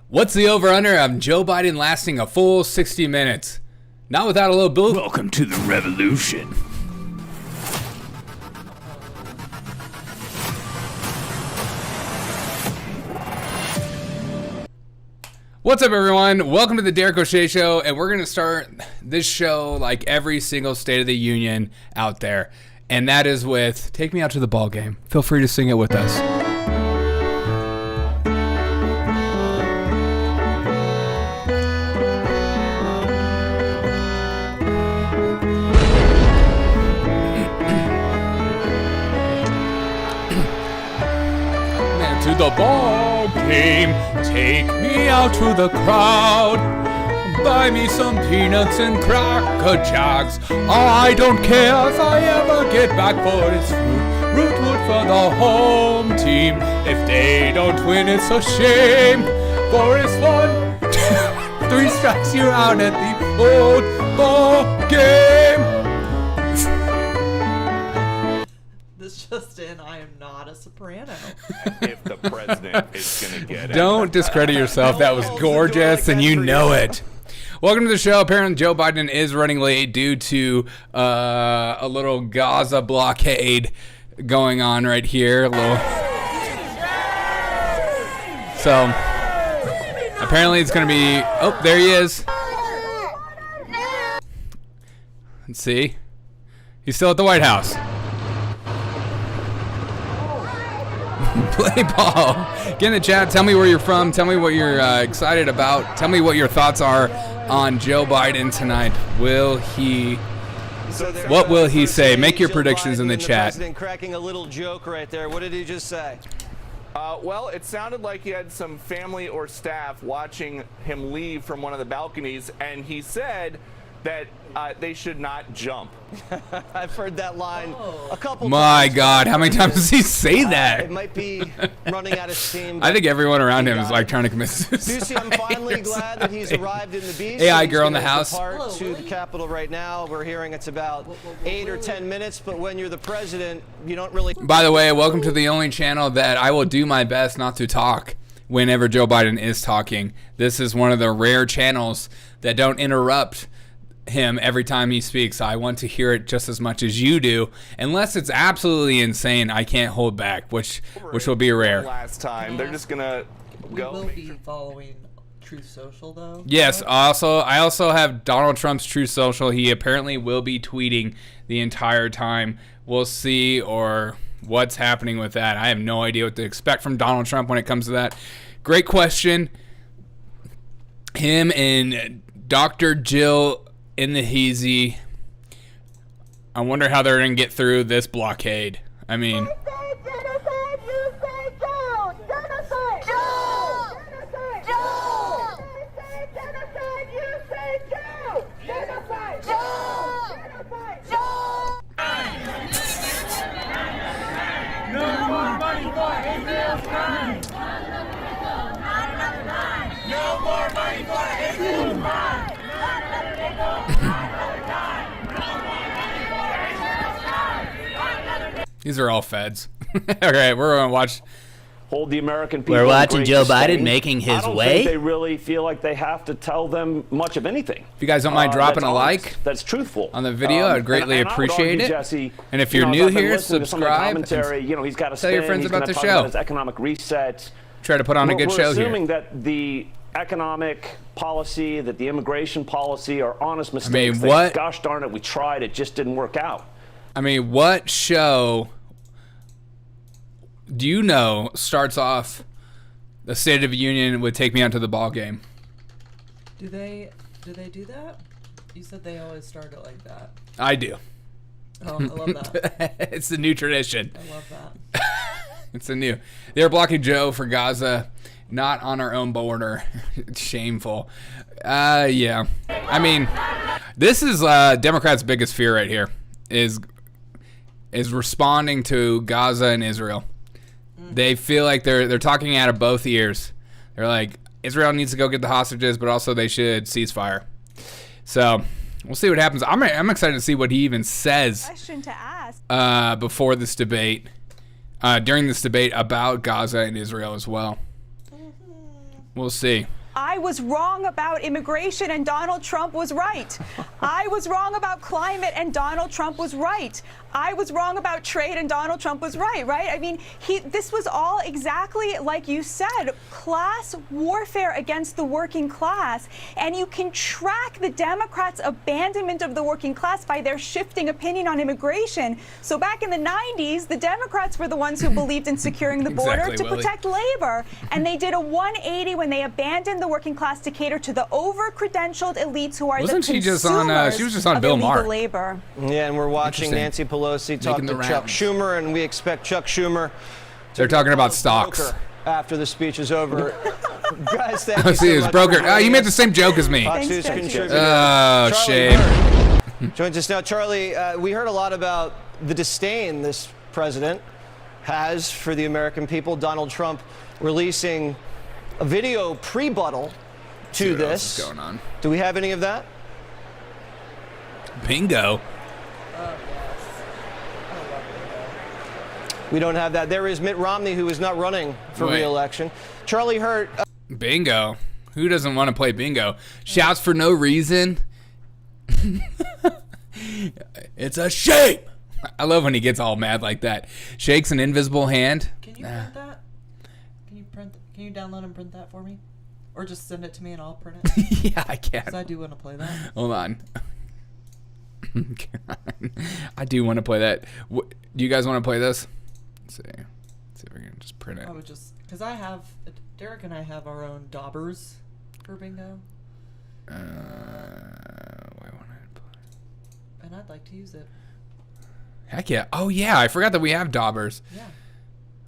What's the over-under of Joe Biden lasting a full 60 minutes? Not without a little build. Welcome to the revolution. What's up, everyone? Welcome to the Derek O'Shea Show, and we're going to start this show like every single State of the Union out there, and that is with Take Me Out to the Ball Game. Feel free to sing it with us. To the ball game, take me out to the crowd. Buy me some peanuts and cracker jacks. I don't care if I ever get back, for it's root for the home team. If they don't win, it's a shame, for it's 1, 2, 3 strikes, you're out at the old ball game. Just in, I am not a soprano. If the president is going to get it. Don't discredit yourself. That was gorgeous, and you know it. Welcome to the show. Apparently, Joe Biden is running late due to a little Gaza blockade going on right here. So, apparently it's going to be... Oh, there he is. Let's see. He's still at the White House. Play ball. Get in the chat. Tell me where you're from. Tell me what you're excited about. Tell me what your thoughts are on Joe Biden tonight. What will he say? Make your predictions in the chat. The president cracking a little joke right there. What did he just say? Well, it sounded like he had some family or staff watching him leave from one of the balconies, and he said that they should not jump. I've heard that line a couple My times. God, how many times does he say that? It might be running out of steam. I think everyone around him is like trying to commit suicide. Lucy, I'm finally glad that he's arrived in the beast. AI girl in the house. Depart to the Capitol right now. We're hearing it's about 8 or 10 minutes, but when you're the president, you don't really... By the way, welcome to the only channel that I will do my best not to talk whenever Joe Biden is talking. This is one of the rare channels that don't interrupt him every time he speaks. I want to hear it just as much as you do, unless it's absolutely insane. I can't hold back, which will be rare. Last time, they're just gonna go. We will be following Truth Social, though. Yes. I also have Donald Trump's Truth Social. He apparently will be tweeting the entire time. We'll see or what's happening with that. I have no idea what to expect from Donald Trump when it comes to that. Great question. Him and Dr. Jill in the heezy. I wonder how they're going to get through this blockade. I mean... No more money for Israel's crime! No more money for Israel's crime! These are all feds. All right, we're going to watch. Hold the American people. We're watching in great Joe disdain. Biden making his I don't way. think they really feel like they have to tell them much of anything. If you guys don't mind dropping that's a honest, like that's truthful on the video, I'd greatly and I would appreciate argue, it. Jesse, And if you're as new I've been here, listening to some of the subscribe. commentary, And he's got to tell your friends he's about gonna the talk show. His economic reset. Try to put on a good show here. We're assuming that the economic policy, that the immigration policy are honest mistakes. what- Gosh darn it, we tried. It just didn't work out. I mean, what show do you know starts off the State of the Union with Take Me Out to the Ball Game? Do they do that? You said they always start it like that. I do. Oh, I love that. It's the new tradition. I love that. It's a new. They're blocking Joe for Gaza, not on our own border. It's shameful. Yeah. I mean, this is Democrats' biggest fear right here is responding to Gaza and Israel. They feel like they're talking out of both ears. They're like, Israel needs to go get the hostages, but also they should cease fire. So we'll see what happens. I'm excited to see what he even says Question to ask. Before this debate, during this debate about Gaza and Israel as well. We'll see. I was wrong about immigration and Donald Trump was right. I was wrong about climate and Donald Trump was right. I was wrong about trade and Donald Trump was right? I mean, this was all exactly like you said, class warfare against the working class. And you can track the Democrats' abandonment of the working class by their shifting opinion on immigration. So back in the 90s, the Democrats were the ones who believed in securing the border to protect labor. And they did a 180 when they abandoned the working class to cater to the over-credentialed elites who are the consumers she was just on Bill Maher. Labor. Yeah, and we're watching Nancy Pelosi talk to Chuck Schumer, and we expect Chuck Schumer. They're talking about stocks. After the speech is over. Guys, thank you so much. Broker. You made the same joke as me. Fox News contributor. Oh, shame. Joins us now. Charlie, we heard a lot about the disdain this president has for the American people. Donald Trump releasing a video pre-buttal to this. What's going on? Do we have any of that? Bingo. We don't have that. There is Mitt Romney, who is not running for re-election. Charlie Hurt. Bingo. Who doesn't want to play bingo? Shouts for no reason. It's a shame. I love when he gets all mad like that. Shakes an invisible hand. Can you print that? Can you download and print that for me? Or just send it to me and I'll print it? Yeah, I can. Because I do want to play that. Hold on. I do want to play that. Do you guys want to play this? Let's see if we can just print it. I would just, because Derek and I have our own daubers for bingo. Why won't I play? And I'd like to use it. Heck yeah. Oh yeah, I forgot that we have daubers. Yeah.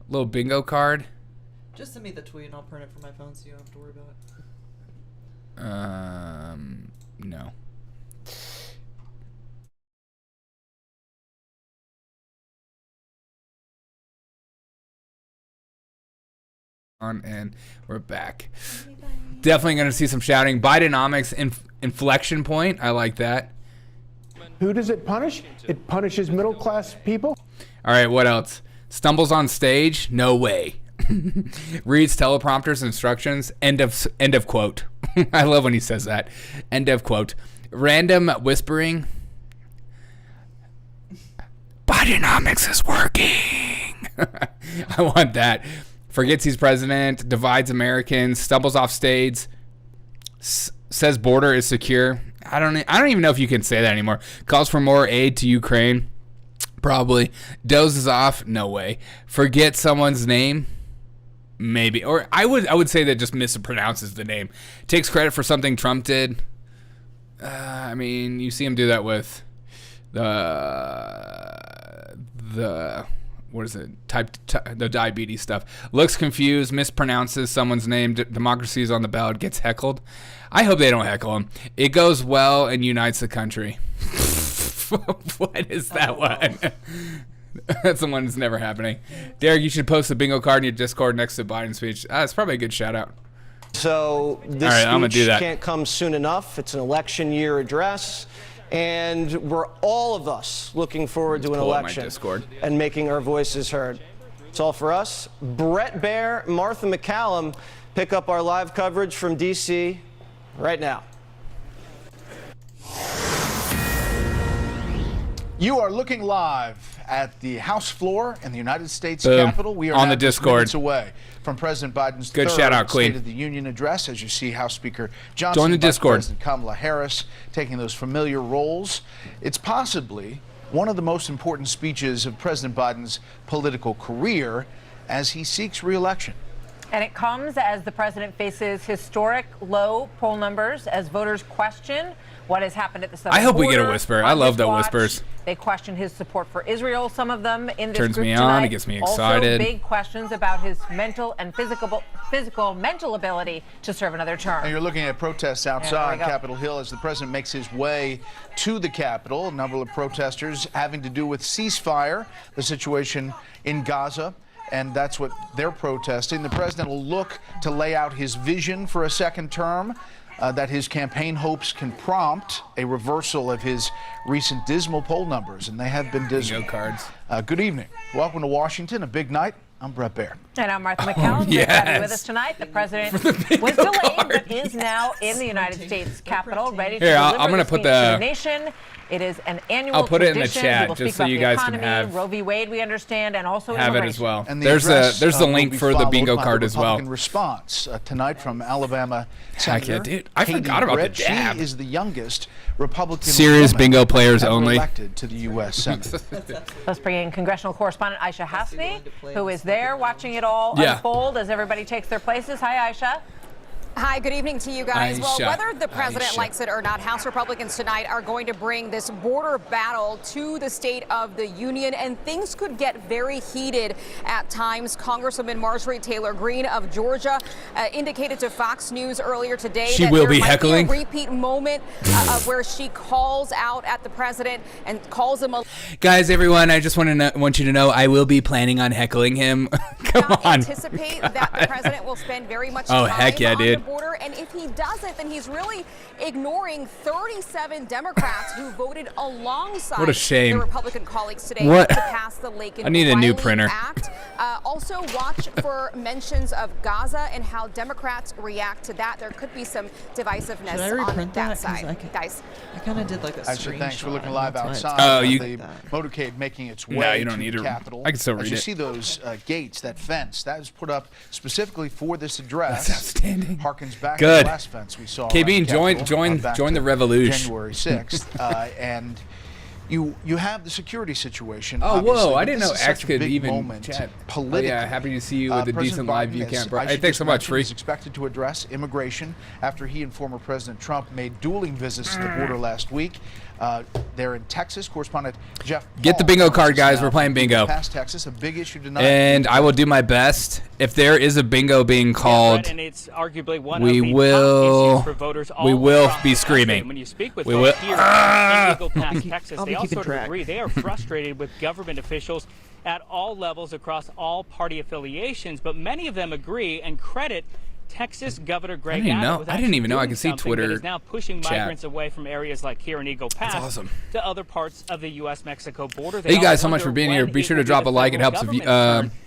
Little bingo card. Just send me the tweet and I'll print it from my phone so you don't have to worry about it. No. And we're back. Definitely going to see some shouting. Bidenomics inflection point. I like that. Who does it punish? It punishes middle-class people. All right, what else? Stumbles on stage? No way. Reads teleprompters instructions. End of quote. I love when he says that. End of quote. Random whispering. Bidenomics is working. I want that. Forgets he's president, divides Americans, stumbles off stage, says border is secure. I don't even know if you can say that anymore. Calls for more aid to Ukraine. Probably. Dozes off. No way. Forget someone's name. Maybe. Or I would say that just mispronounces the name. Takes credit for something Trump did. I mean, you see him do that with the what is it? The diabetes stuff. Looks confused, mispronounces someone's name. Democracy is on the ballot. Gets heckled. I hope they don't heckle him. It goes well and unites the country. What is that one? That's the one that's never happening. Derek, you should post the bingo card in your Discord next to Biden's speech. It's probably a good shout out. So this speech can't come soon enough. It's an election year address. And we're all of us looking forward to an election and making our voices heard. It's all for us. Brett Baer, Martha McCallum pick up our live coverage from D.C. right now. You are looking live at the House floor in the United States Capitol. We are on the Discord minutes away from President Biden's third State of the Union address. As you see, House Speaker Johnson, join the Discord. President Kamala Harris taking those familiar roles. It's possibly one of the most important speeches of President Biden's political career as he seeks re-election. And it comes as the president faces historic low poll numbers as voters question what has happened at the southern border. I hope we get a whisper. I love the whispers. They question his support for Israel, some of them in this Turns group me tonight. on. It gets me excited. Also big questions about his mental and physical mental ability to serve another term. And you're looking at protests outside Capitol Hill as the president makes his way to the Capitol. A number of protesters having to do with ceasefire, the situation in Gaza. And that's what they're protesting. The president will look to lay out his vision for a second term that his campaign hopes can prompt a reversal of his recent dismal poll numbers, and they have been dismal. Cards. Good evening. Welcome to Washington. A big night I'm Brett Baer. And I'm Martha McCallum. Great to have you with us tonight. The president was delayed, but is now in the United States Capitol, ready to deliver I'm gonna the put speech to the nation. It is an annual I'll put it in the tradition. chat just so you guys can have Roe v. Wade, we understand, and also have it as well. And there's the link for the bingo card as well. Response tonight from Alabama Senator. Heck yeah, dude! I Katie forgot about Britt. the dab. She is the youngest Republican serious woman bingo players ever only elected to the U.S. Senate. Let's bring in congressional correspondent Aisha Hasmi, who is there watching it all unfold as everybody takes their places. Hi, Aisha. Hi, good evening to you guys. Well, Aisha. whether the president likes it or not, House Republicans tonight are going to bring this border battle to the State of the Union, and things could get very heated at times. Congresswoman Marjorie Taylor Greene of Georgia indicated to Fox News earlier today she that will there be might heckling. be a repeat moment where she calls out at the president and calls him a... Guys, everyone, I just want you to know I will be planning on heckling him. Come on. Anticipate that the president will spend very much oh, time heck yeah, on dude. the border, and if he doesn't, then he's really ignoring 37 Democrats who voted alongside what a shame. their Republican colleagues today what? to pass the Laken I need a new printer. Act. Also, watch for mentions of Gaza and how Democrats react to that. There could be some divisiveness on that side. Guys, I kind of did like a screenshot. Thanks for looking live outside. Oh, the motorcade making its way you don't to need the to, Capitol. I can still read As you it. see those gates, that fence, that is put up specifically for this address. That's outstanding. Harkens back Good. to the last fence we saw. KB, join the revolution. January 6th, and you have the security situation. Oh, whoa! I didn't know X X could even chat. Politically. Oh, yeah, happy to see you with a President decent live Biden, view as camera. I Hey, thanks so much, Free. is expected to address immigration after he and former President Trump made dueling visits to the border last week. They're in Texas. Correspondent Jeff Get the bingo card, guys. We're playing bingo. Past Texas, a big issue tonight. And I will do my best. If there is a bingo being called, and it's arguably one we of the will top issues for voters all be across screaming. When you speak with we folks will. here in Eagle Pass, Texas, they all keeping sort of track. agree. They are frustrated with government officials at all levels across all party affiliations, but many of them agree and credit Texas Governor Greg Abbott with I didn't even know I doing could see something Twitter that is now pushing chat. migrants away from areas like here in Eagle Pass awesome. to other parts of the U.S.-Mexico border. Thank you guys so much for being here. Be sure to drop a like. It helps the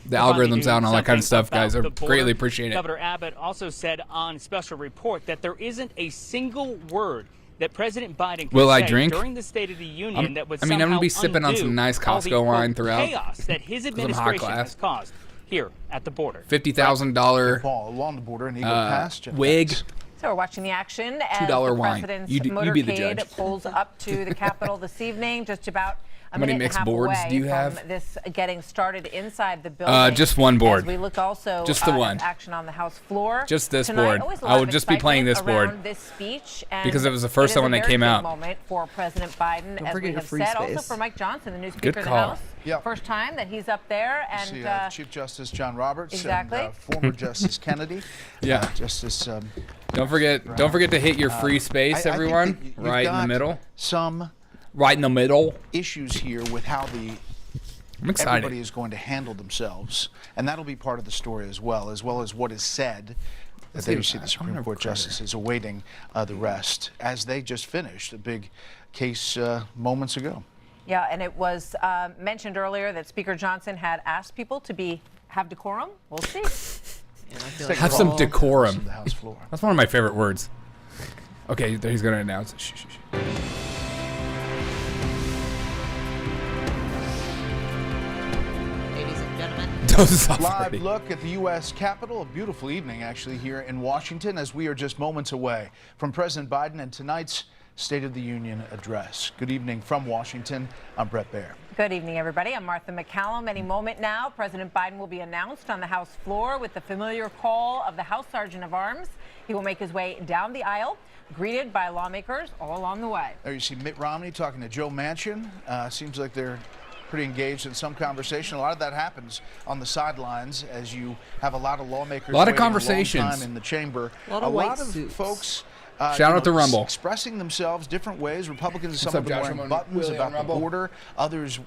algorithms out and all that kind of stuff, guys. I greatly appreciate it. Governor Abbott also said on special report that there isn't a single word that President Biden could say during the State of the Union that would somehow I'm gonna be sipping on some nice Costco wine throughout. Chaos that his administration has caused here at the border. $50,000 along the border in Eagle Pass. wig. So we're watching the action as the $2 wine. president's You be the motorcade judge. pulls up to the Capitol this evening, just about a How many minute mixed and a half boards away do you from have? this getting started inside the building. Just one board. As we look also Just the one. at action on the House floor. Just this Tonight, board. always a I lot will of just be playing this excitement board. around this speech, and Because it was the first it is one a that very came big out. moment for President Biden, Don't as forget we your have free said. Also space. for Mike Johnson, the new Good Speaker of the call. House. Yep. First time that he's up there, and See, Chief Justice John Roberts exactly. and former Justice Kennedy. Yeah. Justice. Don't forget to hit your free space, I think everyone. that you've Right in the got middle. Some right in the middle. Issues here with how I'm excited. everybody is going to handle themselves, and that'll be part of the story as well as what is said. That you see the Supreme Court justices awaiting the rest as they just finished a big case moments ago. Yeah, and it was mentioned earlier that Speaker Johnson had asked people to have decorum. We'll see. Have some decorum. The House floor. That's one of my favorite words. Okay, he's going to announce it. Shh, shh, shh. Ladies and gentlemen. Live look at the U.S. Capitol. A beautiful evening, actually, here in Washington, as we are just moments away from President Biden and tonight's State of the Union address. Good evening from Washington. I'm Brett Baer. Good evening, everybody. I'm Martha McCallum. Any moment now, President Biden will be announced on the House floor with the familiar call of the House Sergeant of Arms. He will make his way down the aisle, greeted by lawmakers all along the way. There you see Mitt Romney talking to Joe Manchin. Seems like they're pretty engaged in some conversation. A lot of that happens on the sidelines as you have a lot of lawmakers. A lot of waiting conversations. A long time in the chamber. A lot of white suits. Folks. Shout out to Rumble. Expressing themselves different ways. Republicans, some What's of them up, wearing Joshua? buttons Willie about on Rumble. the border. Others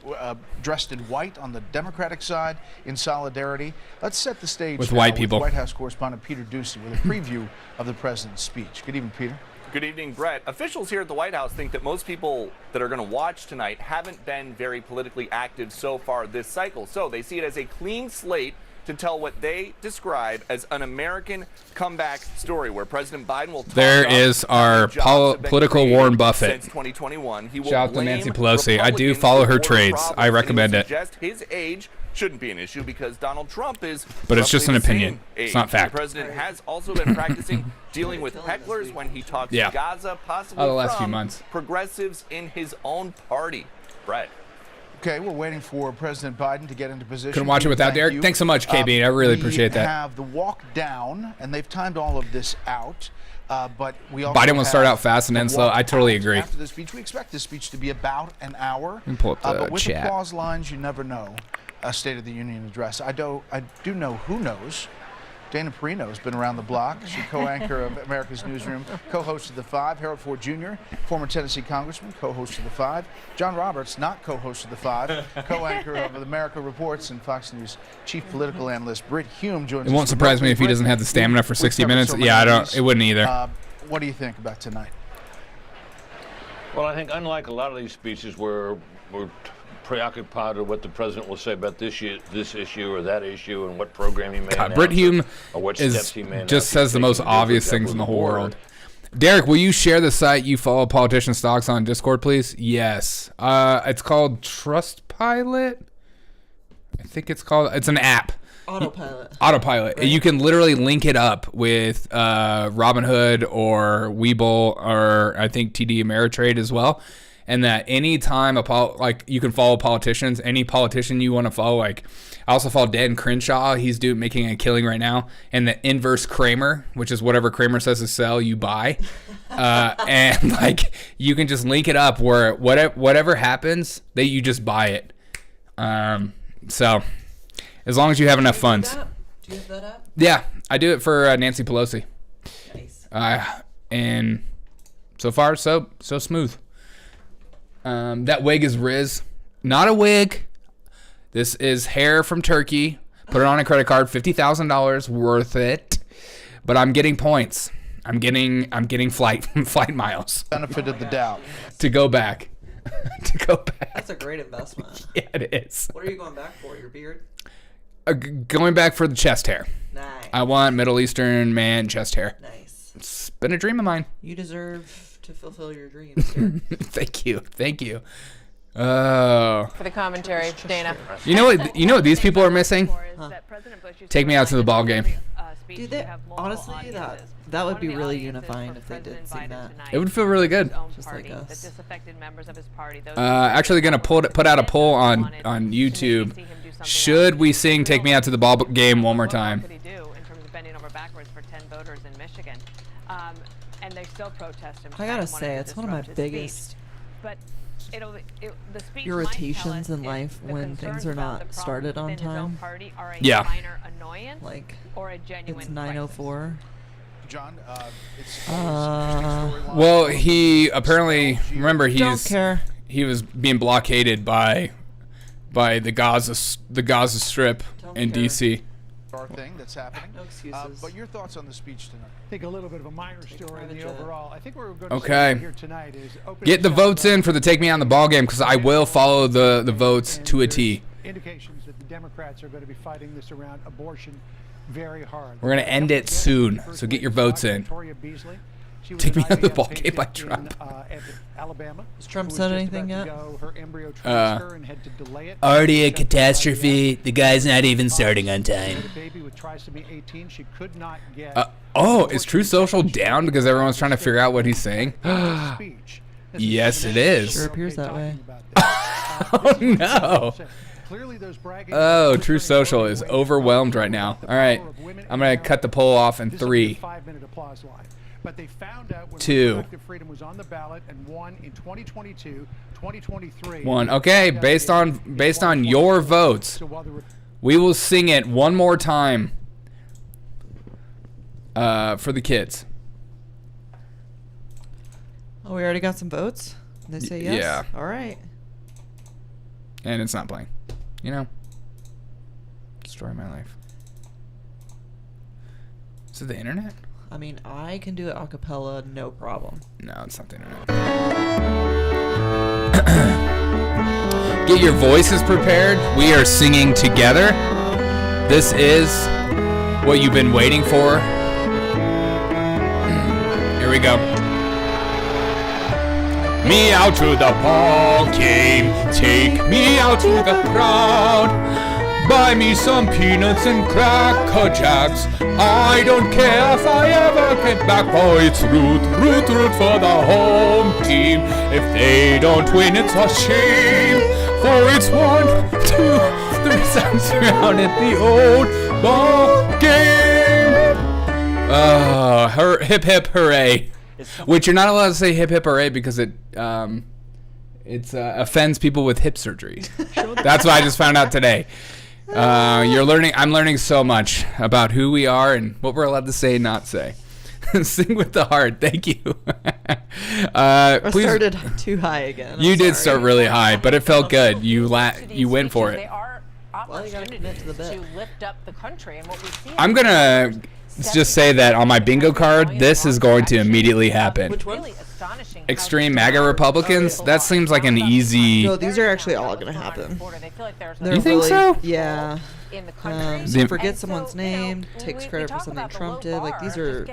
dressed in white on the Democratic side in solidarity. Let's set the stage With now white people. White House correspondent Peter Ducey with a preview of the president's speech. Good evening, Peter. Good evening, Brett. Officials here at the White House think that most people that are going to watch tonight haven't been very politically active so far this cycle. So they see it as a clean slate to tell what they describe as an American comeback story, where President Biden will talk There is our political Warren Buffett. Since 2021, he will Shout out to Nancy blame Pelosi. I do Republicans follow for her border trades. problems, I and he recommend will it. suggest his age shouldn't be an issue because Donald Trump is But it's just roughly an the same opinion. It's age. not fact. The president has also been practicing dealing with hecklers when he talks Yeah. Gaza, possibly the last few from months. progressives in his own party. Brett. Okay, we're waiting for President Biden to get into position. Couldn't watch it without Derek. Thanks so much, KB. I really appreciate that. We have the walk down, and they've timed all of this out. But we also Biden will start have out fast and end the slow. walk I totally out. agree. After the speech, we expect this speech to be about an hour. Let me pull up the but with chat. applause lines, you never know. A State of the Union address. I do know who knows. Dana Perino has been around the block. She co-anchor of America's Newsroom, co-host of The Five. Harold Ford Jr., former Tennessee congressman, co-host of The Five. John Roberts, not co-host of The Five, co-anchor of America Reports and Fox News chief political analyst Britt Hume joins us. It won't surprise me if he doesn't have the stamina for 60 minutes. Yeah, I don't. It wouldn't either. What do you think about tonight? Well, I think unlike a lot of these speeches where we're preoccupied with what the president will say about this issue or that issue and what program he may announce, Britt Hume or what steps he may just says the most obvious things in the whole world. Derek, will you share the site you follow politician stocks on Discord, please? Yes. It's called Trustpilot. I think it's called. It's an app. Autopilot. You can literally link it up with Robinhood or Webull or I think TD Ameritrade as well. And that anytime you can follow politicians, any politician you want to follow, like I also follow Dan Crenshaw. He's making a killing right now. And the inverse Kramer, which is whatever Kramer says to sell, you buy. And like you can just link it up where whatever happens, that you just buy it. So as long as you have enough funds. Do you have that app? Yeah, I do it for Nancy Pelosi. Nice. And so far, so smooth. That wig is Riz. Not a wig. This is hair from Turkey. Put it on a credit card. $50,000 worth it. But I'm getting points. I'm getting flight miles. Benefit of the doubt. To go back. That's a great investment. Yeah, it is. What are you going back for? Your beard? Going back for the chest hair. Nice. I want Middle Eastern man chest hair. Nice. It's been a dream of mine. You deserve to fulfill your dreams, sir. Thank you. Oh. For the commentary, Dana. You know what these people are missing? Huh. Take me out to the ball game. Dude, honestly, that would be really unifying if they did sing that. It would feel really good. Just like us. Actually gonna put out a poll on YouTube. Should we sing "Take Me Out to the Ball Game" one more time? I gotta say, it's one of my biggest irritations in life when things are not started on time. Yeah. Like, it's 9:04. John, well, he apparently Don't care. He was being blockaded by the Gaza Strip in DC. Thing that's happening. No excuses. But your thoughts on the speech tonight? I think a little bit of a minor story in the overall. I think what we're going to Okay. see here tonight is Get the votes in for the Take Me Out in the Ball Game because I will follow the votes to a T. Indications that the Democrats are going to be fighting this around abortion very hard. We're gonna end it soon, so get your votes in. Take Me Out of the Ball Game by Trump. Alabama. Has Trump said anything yet? Already a catastrophe. The guy's not even starting on time. Is True Social down because everyone's trying to figure out what he's saying? Yes, it is. Sure appears that way. Oh no. Oh, True Social is overwhelmed right now. All right, I'm gonna cut the poll off in 3, 2, 1. Okay, based on your votes, we will sing it one more time for the kids. Oh, we already got some votes? They say yes? Yeah. All right. And it's not playing. You know? Destroy my life. Is it the internet? I mean, I can do it a cappella, no problem. No, it's not the internet. Get your voices prepared. We are singing together. This is what you've been waiting for. Here we go. Me out to the ball game, take me out to the crowd. Buy me some peanuts and Cracker Jacks. I don't care if I ever get back. Oh, it's root for the home team. If they don't win, it's a shame. For it's 1, 2, 3 sounds around at the old ball game. Hip hip hooray. Which you're not allowed to say hip hip hooray because it offends people with hip surgery. That's what I just found out today. I'm learning so much about who we are and what we're allowed to say and not say. Sing with the heart. Thank you. I started too high again. You did start really high, but it felt good. You went for it. They are opportunities to lift up the country, and what we see. I'm gonna just say that on my bingo card, this is going to immediately happen. Which one? Extreme MAGA Republicans? That seems like an easy... No, these are actually all going to happen. You think so? Yeah. Forget someone's name, takes credit for something Trump did. Like, these are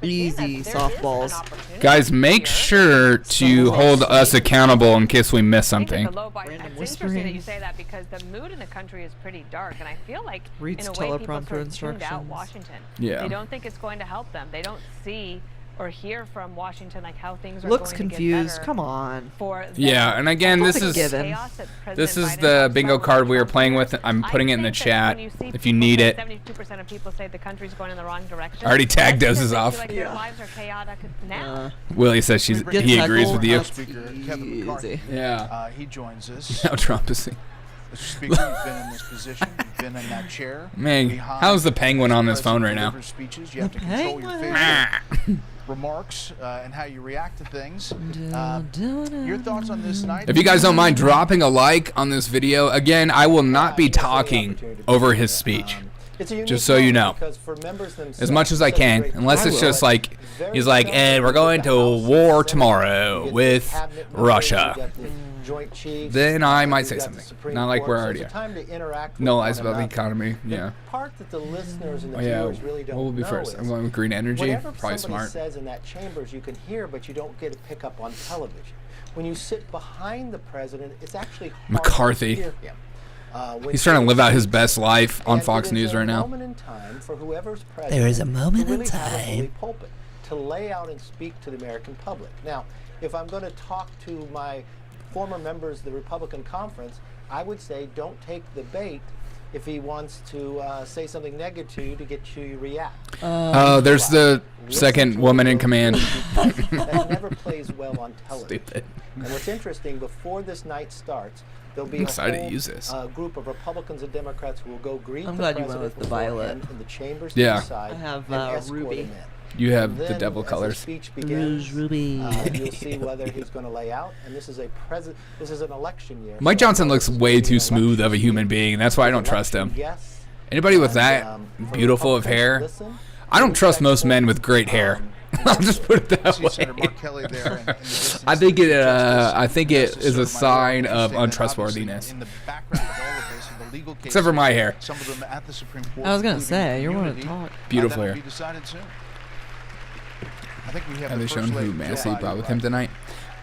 easy softballs. Guys, make sure to hold us accountable in case we miss something. It's interesting that you say that because the mood in the country is pretty dark, and I feel like in a way people sort of tuned out Washington. Yeah. They don't think it's going to help them. They don't see or hear from Washington like how things are Looks going confused. to get better. Come on. Yeah, and again, this is the bingo card we were playing with. I'm putting it in the chat if you need it. 72% of people say the country's going in the wrong direction. I already tagged doses off. Like their lives are chaotic now. Willie says he agrees with you. Speaker Kevin McCarthy. Yeah. He joins us. Now Trump is. Mr. Speaker, you've been in this position. You've been in that chair. Man, how's the penguin on his phone right now? Speeches. You have to control your facial remarks and how you react to things. Your thoughts on this night? If you guys don't mind dropping a like on this video, again, I will not be talking over his speech. Just so you know. As much as I can, unless it's just like, he's like, and we're going to war tomorrow with Russia. Then I might say something. Not like we're already no lies about the economy. Yeah. The part that the listeners and the Oh yeah. viewers really don't What would be know first? is I'm going with green energy. whatever Probably somebody smart. says in that chambers you can hear, but you don't get to pick up on television. When you sit behind the president, it's actually hard McCarthy. to hear him. He's trying to live out his best life on Fox News right now. There is a moment in really have a bully time. pulpit to lay out and speak to the American public. Now, if I'm going to talk to my former members of the Republican conference, I would say don't take the bait if he wants to say something negative to you to get you to react. Oh, there's the second woman in command. That never plays well on television. Stupid. And what's interesting, before this night starts, there'll be I'm a excited whole to use this. Group of Republicans and Democrats who will go greet I'm the glad you president went with the beforehand violet. in the chambers Yeah. to the side I have, and escort ruby. him in. You have And the then, devil as colors. the speech begins, ruby. you'll see whether he's going to lay out. And this is an election year. Mike Johnson looks way too smooth of a human being, and that's why I don't trust him. Anybody with that beautiful of hair, I don't trust most men with great hair. I'll just put it that way. I think it is a sign of untrustworthiness. Except for my hair. I was gonna say you want to talk. Beautiful hair. I think we Have they shown who Massey brought with him tonight?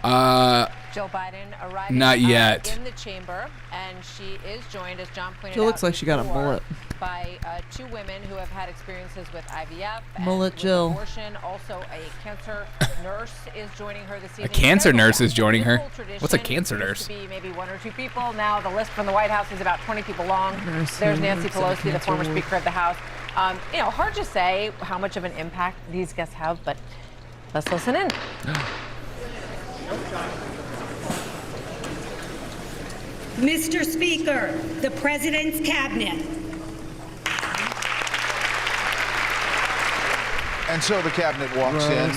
Joe Biden arriving Not yet. in the chamber, and she is joined, as John pointed She out, looks like she got a before, mullet. by two women who have had experiences with IVF and Mullet with Jill. abortion. Also, a cancer nurse is joining her this evening. A cancer nurse is joining her. Tradition What's a cancer used nurse? to be maybe 1 or 2 people. Now the list from the White House is about 20 people long. Nursing, There's Nancy some Pelosi, the cancer former ward. Speaker of the House. Hard to say how much of an impact these guests have, but let's listen in. Mr. Speaker, the President's Cabinet. And so the cabinet walks in.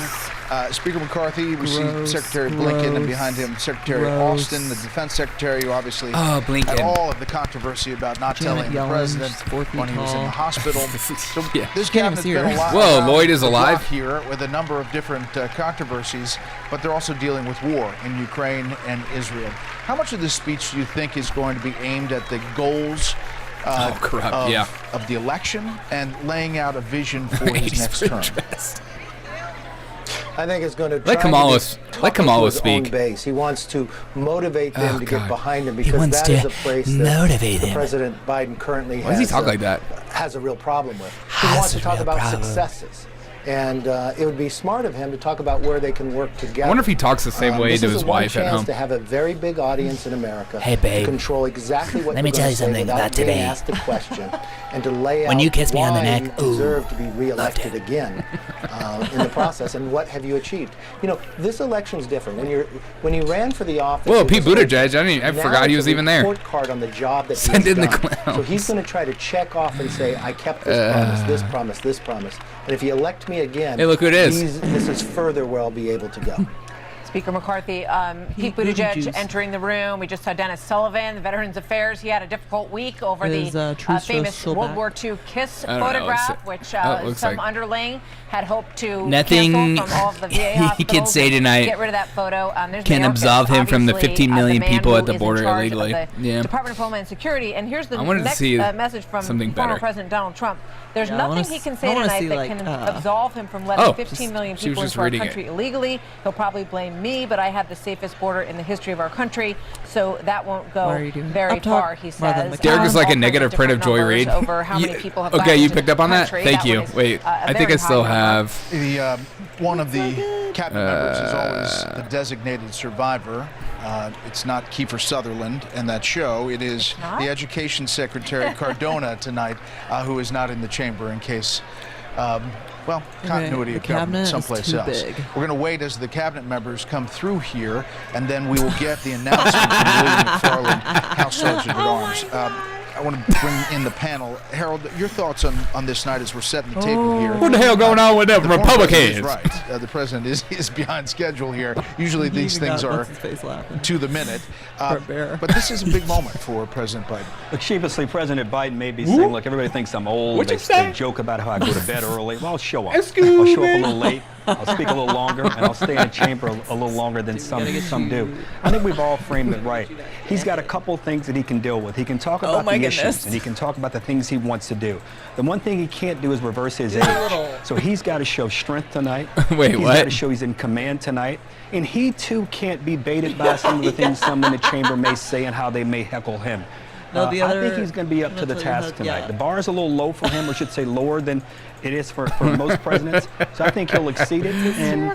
Speaker McCarthy, we see Secretary Blinken, and behind him Secretary Austin, the Defense Secretary, who obviously Blinken. had all of the controversy about not telling the president when he was in the hospital. So this cabinet's been a lot. Whoa, Lloyd is alive here with a number of different controversies, but they're also dealing with war in Ukraine and Israel. How much of this speech do you think is going to be aimed at the goals of the election and laying out a vision for his next term. I think it's going to let Kamala speak. Base. He wants to motivate them to get behind him because that is a place that President Biden currently has. Why does he talk like that? Has a real problem with. He wants to talk about successes. And it would be smart of him to talk about where they can work together. I wonder if he talks the same way to his wife at home. This is a chance to have a very big audience in America. Hey, babe. To control exactly what Let me tell you something about today. Ask the question and to lay when out you kiss me on the neck, you deserve to be reelected again in the process, and what have you achieved? You know, this election is different. When you ran for the office. Whoa, Pete Buttigieg! I forgot he was even there. Report card on the job that Send in the done. clowns. So he's going to try to check off and say, I kept this promise, this promise, this promise. And if you elect me again, hey, look who it is. This is further where I'll be able to go. Speaker McCarthy, Pete Buttigieg entering the room. We just saw Dennis Sullivan, the Veterans Affairs. He had a difficult week over the famous World War II kiss photograph, which some underling had hoped to cancel from all of the VA hospitals. He can say tonight. Get rid of that photo. Can absolve him from the 15 million people at the border illegally. Department of Homeland Security. And here's the next message from former President Donald Trump. There's nothing he can say tonight that can absolve him from letting 15 million people into our country illegally. He'll probably blame me, but I have the safest border in the history of our country, so that won't go very far, he says. Derek is like a negative print of Joy Reid. Okay, you picked up on that? Thank you. Wait, I think I still have. One of the cabinet members is always the designated survivor. It's not Kiefer Sutherland and that show. It is the Education Secretary Cardona tonight, who is not in the chamber in case, continuity of government someplace else. We're going to wait as the cabinet members come through here, and then we will get the announcement from William McFarland, House Sergeant at Arms. I want to bring in the panel. Harold, your thoughts on this night as we're setting the table here. What the hell going on with them Republicans? Right. The president is behind schedule here. Usually these things are to the minute. But this is a big moment for President Biden. Look, sheepishly, President Biden may be saying, look, everybody thinks I'm old. They joke about how I go to bed early. Well, I'll show up. I'll show up a little late. I'll speak a little longer, and I'll stay in the chamber a little longer than some do. I think we've all framed it right. He's got a couple things that he can deal with. He can talk about the issues, and he can talk about the things he wants to do. The one thing he can't do is reverse his age. So he's got to show strength tonight. Wait, he's got to show he's in command tonight. And he, too, can't be baited by some of the things some in the chamber may say and how they may heckle him. I think he's going to be up to the task tonight. The bar is a little low for him, or should say lower than it is for most presidents. So I think he'll exceed it. And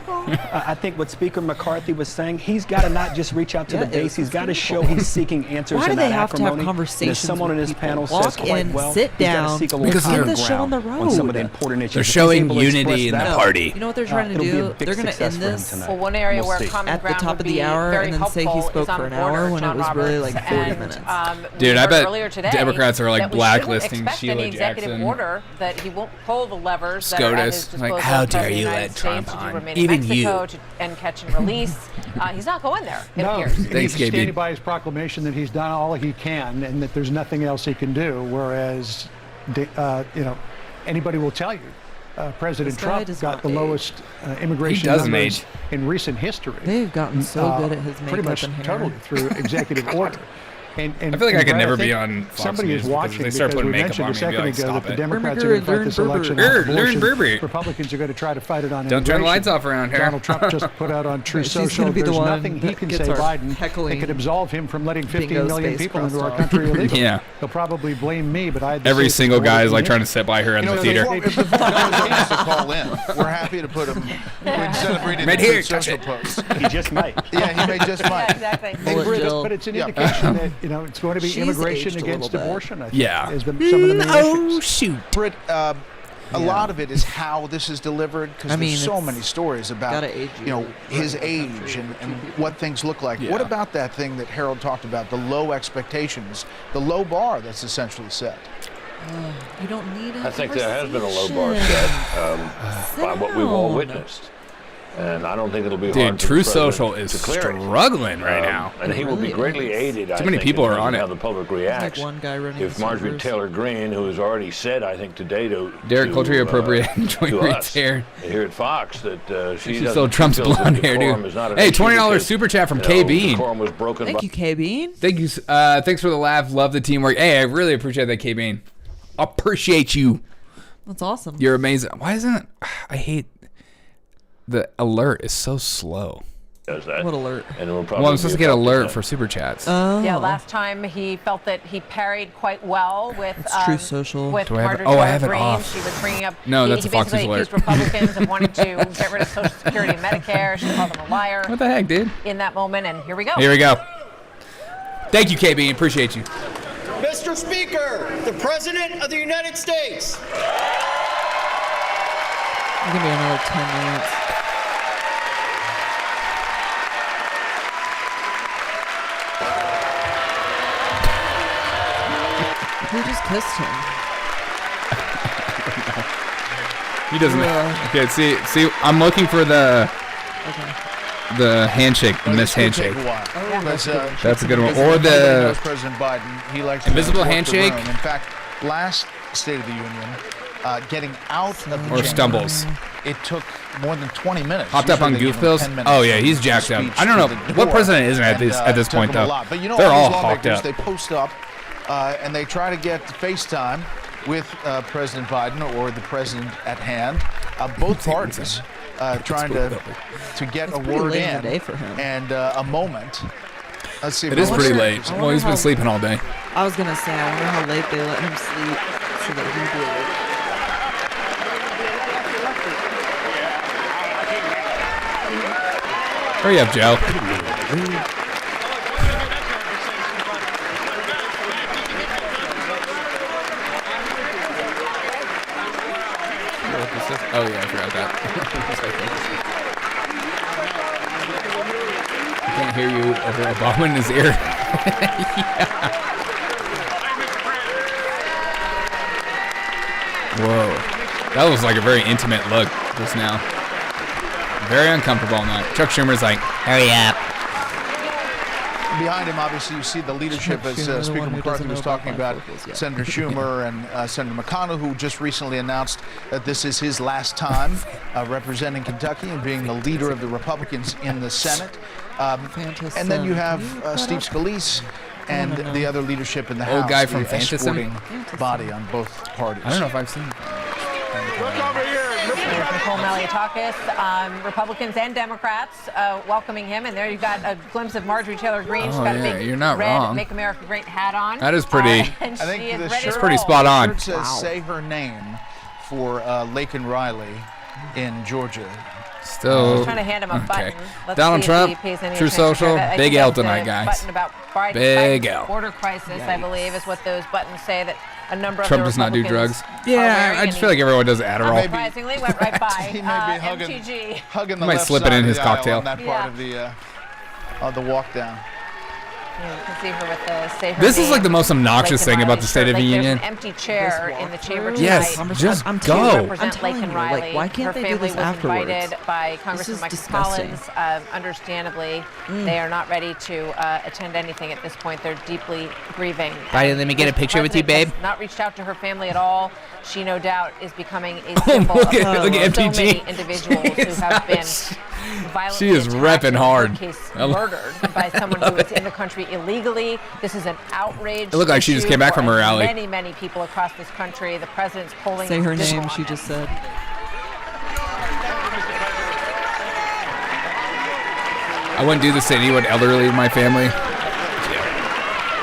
I think what Speaker McCarthy was saying, he's got to not just reach out to the base. He's got to show he's seeking answers and not acrimony. And as someone in his panel says quite well, he's got to seek a little common ground on some of the important issues. They're showing unity in the party. You know what they're trying to do? They're going to end this one area where common at the top of the hour and then say he spoke for an hour when it was really like 40 minutes. Dude, I bet Democrats are like blacklisting Sheila any executive Jackson. Order that he won't pull the levers SCOTUS. that are at his disposal. Like, how to dare the you United let States Trump to on? remain Even in Mexico you. And catch and release. He's not going there, it appears. He's standing by his proclamation that he's done all he can and that there's nothing else he can do, whereas, anybody will tell you President Trump got the lowest immigration numbers in recent history. They've gotten so good at his makeup pretty much and hair. totally through executive order. And I feel like I could never be Brad, on Fox somebody News is watching they start putting we makeup mentioned on me a and be second like, ago stop that the it. Democrats are going to fight this election on abortion. Republicans are going to try to fight it on Don't turn the lights immigration. off around here. Donald Trump just put out on True Social, be the there's one nothing he that can say gets our Biden that heckling could absolve him from letting 15 bingo million space people into crossed our off. country illegally. Yeah. He'll probably blame me, but I had the Every safest single border guy is in like the trying to sit by her in the theater. If the vote wants to call in, we're happy to put him instead of reading right the here, social post. He just might. Yeah, he may just might. Exactly. But it's an indication that it's going to be immigration against abortion. I think, Yeah. is some of the main issues. Shoot. Britt, a lot of it is how this is delivered, because there's so many stories about his age and what things look like. Yeah. What about that thing that Harold talked about, the low expectations, the low bar that's essentially set? You don't need a I think there has been a low bar set by what we've all witnessed. And I don't think it'll be hard. Dude, Truth Social is struggling right now. And he will be greatly aided. Too many people are on it. How the public reacts. Like one guy running if Marjorie Taylor Greene, who has already said, I think today to Derek Coulter appropriate joint us hair here at Fox that she still Trump's blonde hair, dude. Hey, $20 super chat from K Bean. Thank you, K Bean. Thank you. Thanks for the laugh. Love the teamwork. Hey, I really appreciate that, K Bean. Appreciate you. That's awesome. You're amazing. Why isn't it? I hate. The alert is so slow. Does that? What alert? And we'll I'm supposed to get alert for super chats. Oh. Yeah, last time he felt that he parried quite well with Truth Social. With Do I have it? Marjorie Oh, I have it Taylor off. Greene. She was bringing up. No, that's he a Fox News basically alert. accused Republicans of wanting to get rid of Social Security and Medicare. She called them a liar. What the heck, dude? In that moment, and here we go. Here we go. Thank you, KB. Appreciate you. Mr. Speaker, the President of the United States. It's gonna be another 10 minutes. Who just kissed him? He doesn't. Okay, see, I'm looking for the handshake, the missed handshake. That's a good one. Or the President Biden, he likes invisible handshake. In fact, last State of the Union, getting out of the Or chamber, stumbles. It took more than 20 minutes. Hopped up on Usually they goof give him pills. 10 minutes Oh yeah, for he's jacked up. speech I don't know to the what door. president isn't at And, this it took point him a though. lot. But you know, they're all these hawked lawmakers, up. they post up and they try to get FaceTime with President Biden or the president at hand. Both parties trying to get a word late in in the day for him. and a moment. Let's see. It is pretty late. Well, he's been sleeping all day. I was gonna say, I wonder how late they let him sleep so that he'd be able. Hurry up, Joe. Oh yeah, I forgot that. I can't hear you over Obama in his ear. Yeah. Whoa, that was like a very intimate look just now. Very uncomfortable on that. Chuck Schumer's like, hurry up. Behind him, obviously, you see the leadership, as Speaker McCarthy was talking about, Senator Schumer and Senator McConnell, who just recently announced that this is his last time representing Kentucky and being the leader of the Republicans in the Senate. And then you have Steve Scalise and the other leadership in the House. Old guy from the Fantasy? escorting body on both parties. I don't know if I've seen it. Nicole Malliotakis, Republicans and Democrats welcoming him, and there you've got a glimpse of Marjorie Taylor Greene. She's got a big you're not red wrong. "Make America Great" hat on. That is pretty. And I think she is the ready shirt, to pretty roll. spot on. The shirt says "Say her name" for Laken Riley in Georgia. Still. Trying to hand him a button. Let's Donald see if Trump, he pays any Truth attention to Social, that. I big think L that's the tonight, guys. Button about Big Biden's L. border crisis, I believe, is what those buttons say. That a number of Trump the does not do Republicans drugs. are Yeah, wearing, I just and feel like everyone does Adderall. Surprisingly, went right by He may be MTG. hugging the He might left slip it side in of his the aisle cocktail. on that part of the walk down. Yeah, you can see her with the say her This is name. like the most obnoxious Laken thing about Riley the State of the shirt. Like, Union. There's an empty chair in the chamber Yes, tonight. just I'm go. I'm telling Laken you, Riley. like, why can't her they do family this was afterwards? invited by Congressman is Michael disgusting. Collins. Understandably, they are not ready to attend anything at this point. They're deeply grieving. Biden, let me get a picture with you, babe. Has not reached out to her family at all. She, no doubt, is becoming a symbol look at of so MTG. many individuals who have been violently She is attacked repping and in hard. her case, murdered by someone who is in the country illegally. This is an outrage. It looked like she just issue came back for from her rally. Many, many people across this country. The president's polling. Say her is name, on she it. just said. I wouldn't do this to anyone elderly in my family.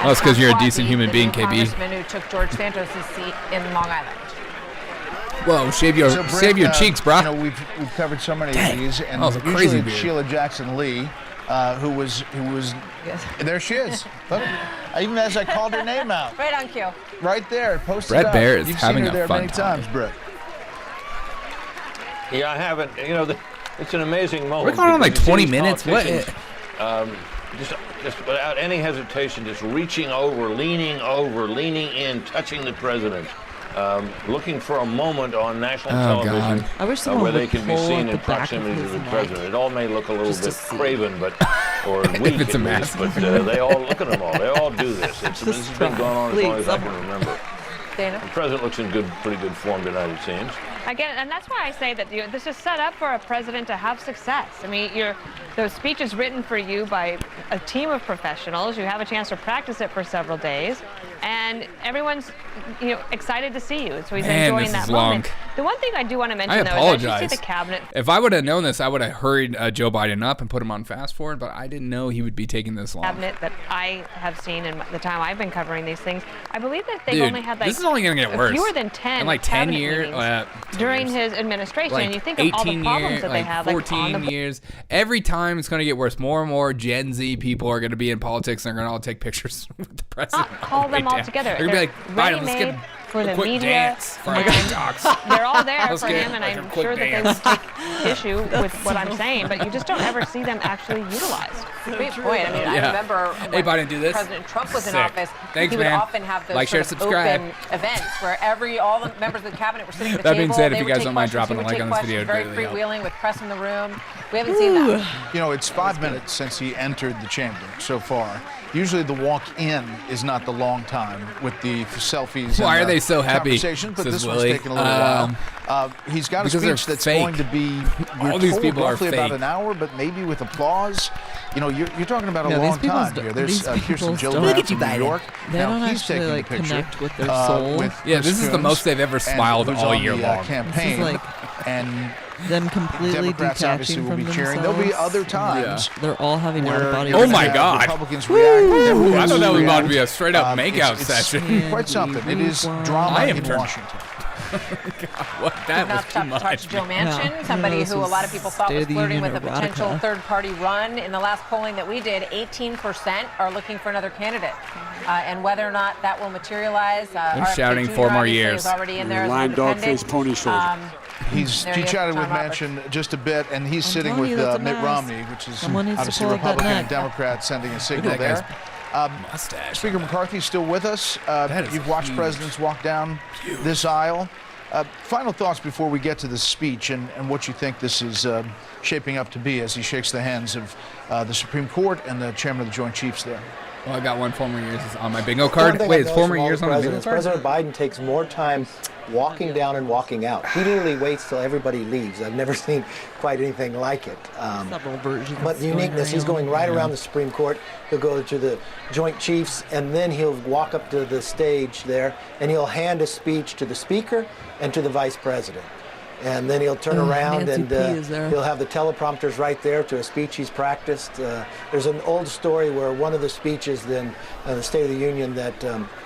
Well, it's because you're a decent human being, KB. Congressman who took George Santos' seat in Long Island. Whoa, shave your cheeks, bro. You know, we've covered so many of these, and that was a usually crazy it's beard. Sheila Jackson Lee, who was there. She is. Look, even as I called her name out, Right on cue. right there, posted Brett up. Baer is You've having seen her a there fun many time. times, Brett. Yeah, I haven't. You know, it's an amazing moment. We're going on like because you 20 see these minutes. What? politicians, just without any hesitation, just reaching over, leaning in, touching the president. looking for a moment on national television where they can be seen in proximity to the president. It all may look a little bit craven, or weak at least, but they all look at them all. They all do this. This has been going on as long as I can remember. Dana? The president looks in pretty good form tonight, it seems. Again, and that's why I say that this is set up for a president to have success. I mean, those speeches written for you by a team of professionals. You have a chance to practice it for several days, and everyone's excited to see you. So he's enjoying that moment. The one thing I do want to mention, though, is that you see the cabinet. If I would have known this, I would have hurried Joe Biden up and put him on fast forward, but I didn't know he would be taking this long. Cabinet that I have seen in the time I've been covering these things, I believe that they've only had this is only going to get worse. Fewer than 10 in like 10 years during his administration. Like and you think of all the problems that they have, 14 years. Every time it's going to get worse. More and more Gen Z people are going to be in politics and they're going to all take pictures with the president. Call them all together. They're going to be like, Biden, let's get for the quick media, dance for our TikToks. They're all there for him, and I'm sure that they would take issue with what I'm saying, but you just don't ever see them actually utilized. Great point. I mean, I remember when Biden, do this. President Trump was in office, Thanks, he would often have those open events where all the members of the cabinet were sitting at the table. That being said, if you guys don't mind dropping a like on this video, very freewheeling with press in the room. We haven't seen that. You know, it's 5 minutes since he entered the chamber so far. Usually the walk-in is not the long time with the selfies. Why are they so happy? But this one's taking a little while. He's got a speech that's going to be all these people roughly are fake. about an hour, but maybe with applause. You know, you're talking about a long time here. There's Kirsten Gillibrand from New York. They now don't he's actually taking like a picture connect with their soul. This is the most they've ever smiled all year long. Campaign, this is like and them completely Democrats obviously detaching will from be cheering. themselves. There'll be other times they're all having out-of-body. Oh my God! Republicans react. I thought that was about to be a straight-up makeout session. Quite something. It is drama in Washington. God, that was too much. Talk to Joe Manchin, somebody who a lot of people thought was flirting with a potential third-party run. In the last polling that we did, 18% are looking for another candidate. And whether or not that will materialize, they're shouting 4 more years. Is already in there Line dog face pony shoulder. He chatted with Manchin just a bit, and he's sitting with Mitt Romney, which is obviously Republican and Democrat, sending a signal there. Speaker McCarthy's still with us. You've watched presidents walk down this aisle. Final thoughts before we get to the speech and what you think this is shaping up to be as he shakes the hands of the Supreme Court and the chairman of the Joint Chiefs there. Well, I got 1 former years on my bingo card. Wait, it's 4 more years on the bingo card? President Biden takes more time walking down and walking out. He literally waits till everybody leaves. I've never seen quite anything like it. Several versions. But the uniqueness, he's going right around the Supreme Court. He'll go to the Joint Chiefs, and then he'll walk up to the stage there, and he'll hand a speech to the Speaker and to the Vice President. And then he'll turn around and he'll have the teleprompters right there to a speech he's practiced. There's an old story where one of the speeches then, the State of the Union that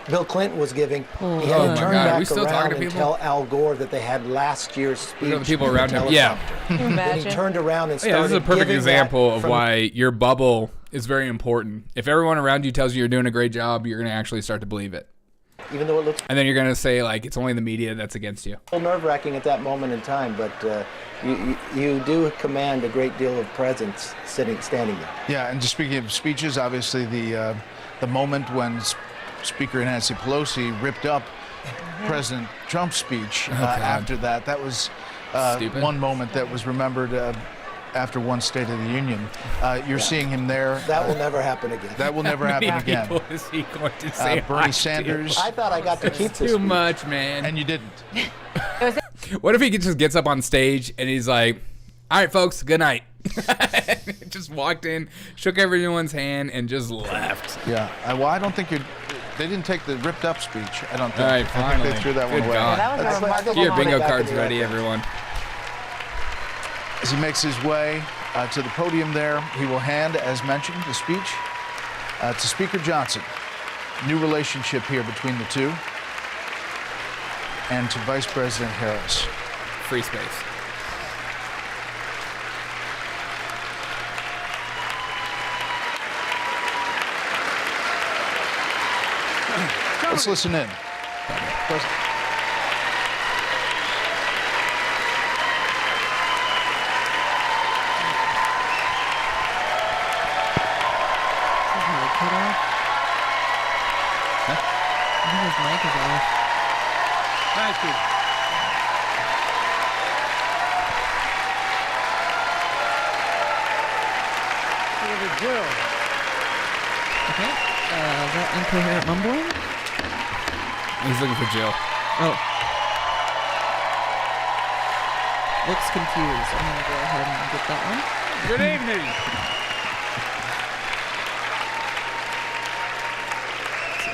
Bill Clinton was giving, he had to turn back around and tell Al Gore that they had last year's speech. The people around him, Then he turned around and started this is a perfect example of why your bubble is very important. If everyone around you tells you you're doing a great job, you're going to actually start to believe it. Even though it looks, and then you're going to say, like, it's only the media that's against you. A little nerve-wracking at that moment in time, but you do command a great deal of presence standing there. Yeah, and just speaking of speeches, obviously the moment when Speaker Nancy Pelosi ripped up President Trump's speech after that was one moment that was remembered after one State of the Union. You're seeing him there. That will never happen again. That will never happen again. People is he going to say Bernie Sanders. I thought I got to keep this. Too much, man. And you didn't. What if he just gets up on stage and he's like, all right, folks, good night. Just walked in, shook everyone's hand, and just left. Yeah. Well, I don't think they didn't take the ripped up speech. I don't think. All right, finally. I think they threw that good one away. God. That was a remarkable Your bingo cards ready, everyone. As he makes his way to the podium there, he will hand, as mentioned, the speech to Speaker Johnson. New relationship here between the two. And to Vice President Harris. Free space. Let's listen in. His mic is off. you. Jill. Okay. That incoherent mumbling? He's looking for Jill. Oh. Looks confused. I'm going to go ahead and get that one. Good evening.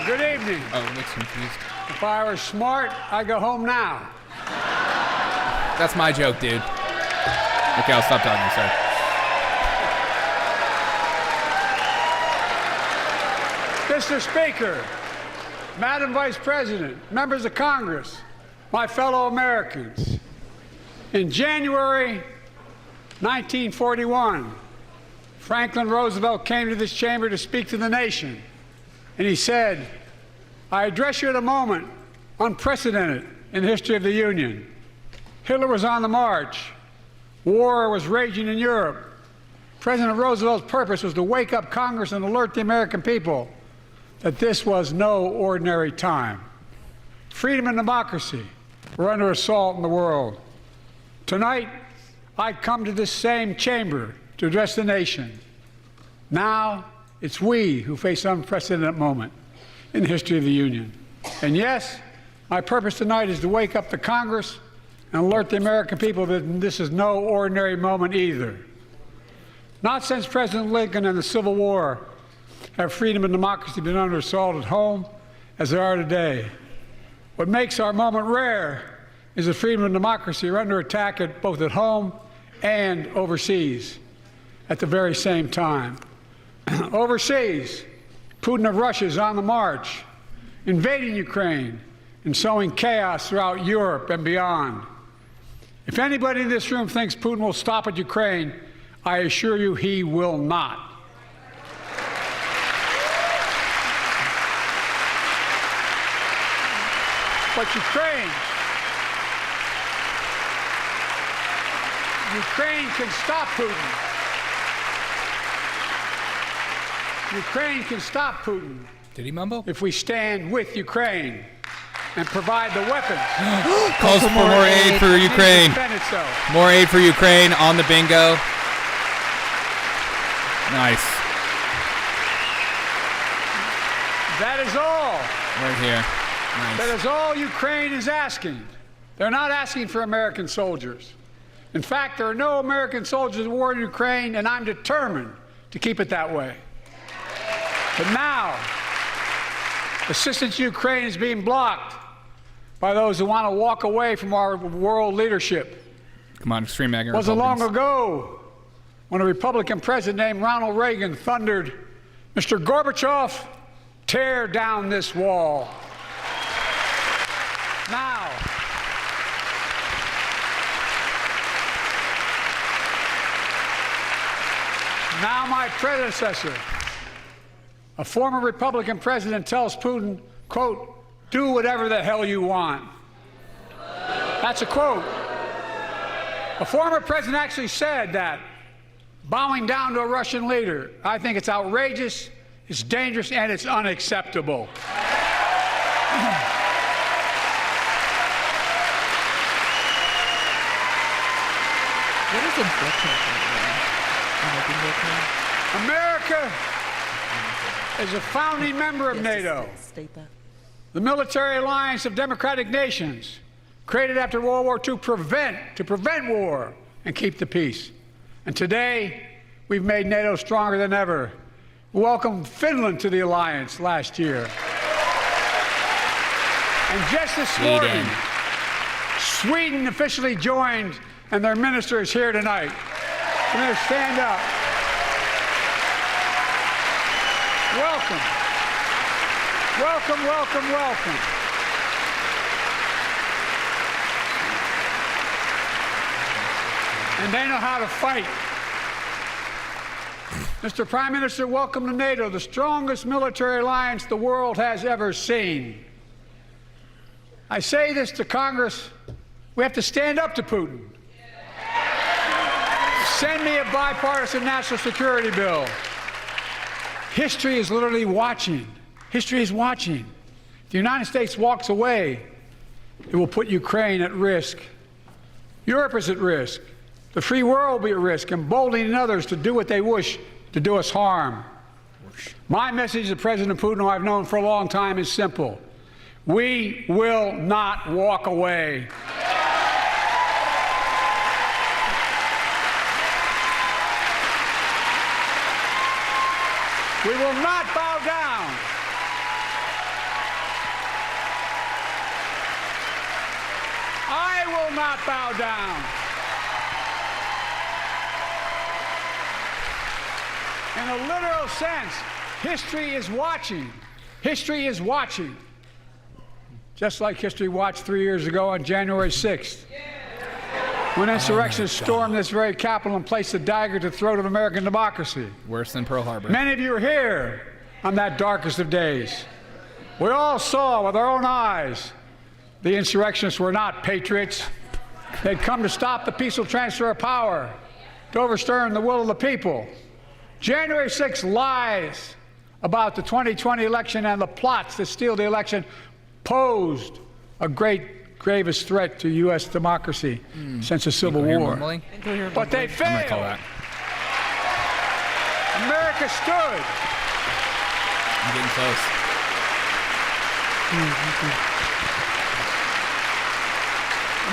Good evening. Oh, looks confused. If I were smart, I'd go home now. That's my joke, dude. Okay, I'll stop talking, sorry. Mr. Speaker, Madam Vice President, members of Congress, my fellow Americans, in January 1941, Franklin Roosevelt came to this chamber to speak to the nation, and he said, "I address you at a moment unprecedented in the history of the Union. Hitler was on the march. War was raging in Europe. President Roosevelt's purpose was to wake up Congress and alert the American people that this was no ordinary time. Freedom and democracy were under assault in the world. Tonight, I come to this same chamber to address the nation. Now, it's we who face an unprecedented moment in the history of the Union. And yes, my purpose tonight is to wake up the Congress and alert the American people that this is no ordinary moment either. Not since President Lincoln and the Civil War have freedom and democracy been under assault at home as they are today. What makes our moment rare is that freedom and democracy are under attack both at home and overseas at the very same time. Overseas, Putin of Russia is on the march, invading Ukraine and sowing chaos throughout Europe and beyond. If anybody in this room thinks Putin will stop at Ukraine, I assure you he will not. But Ukraine can stop Putin. Ukraine can stop Putin. Did he mumble? If we stand with Ukraine and provide the weapons. Calls for more aid for Ukraine. More aid for Ukraine on the bingo. Nice. That is all. Right here. Nice. That is all Ukraine is asking. They're not asking for American soldiers. In fact, there are no American soldiers at war in Ukraine, and I'm determined to keep it that way. But now, assistance to Ukraine is being blocked by those who want to walk away from our world leadership. Come on, extreme agony. It wasn't long ago when a Republican president named Ronald Reagan thundered, "Mr. Gorbachev, tear down this wall." Now my predecessor, a former Republican president, tells Putin, quote, "Do whatever the hell you want." That's a quote. A former president actually said that, bowing down to a Russian leader. I think it's outrageous, it's dangerous, and it's unacceptable. What is inflection? America is a founding member of NATO, the military alliance of democratic nations, created after World War II to prevent war and keep the peace. And today, we've made NATO stronger than ever. We welcomed Finland to the alliance last year. And just this morning, Sweden officially joined, and their minister is here tonight. Come here, stand up. Welcome. Welcome, welcome, welcome. And they know how to fight. Mr. Prime Minister, welcome to NATO, the strongest military alliance the world has ever seen. I say this to Congress, we have to stand up to Putin. Send me a bipartisan national security bill. History is literally watching. History is watching. If the United States walks away, It will put Ukraine at risk. Europe is at risk. The free world will be at risk, emboldening others to do what they wish to do us harm. My message to President Putin, who I've known for a long time, is simple. We will not walk away. We will not bow down. I will not bow down. In a literal sense, history is watching. History is watching. Just like history watched 3 years ago on January 6th, when insurrectionists stormed this very Capitol and placed a dagger to the throat of American democracy. Worse than Pearl Harbor. Many of you were here on that darkest of days. We all saw with our own eyes the insurrectionists were not patriots. They'd come to stop the peaceful transfer of power, to overturn the will of the people. January 6th lies about the 2020 election and the plots to steal the election posed a gravest threat to U.S. democracy since the Civil War. But they failed. I'm gonna call that. America stood. I'm getting close.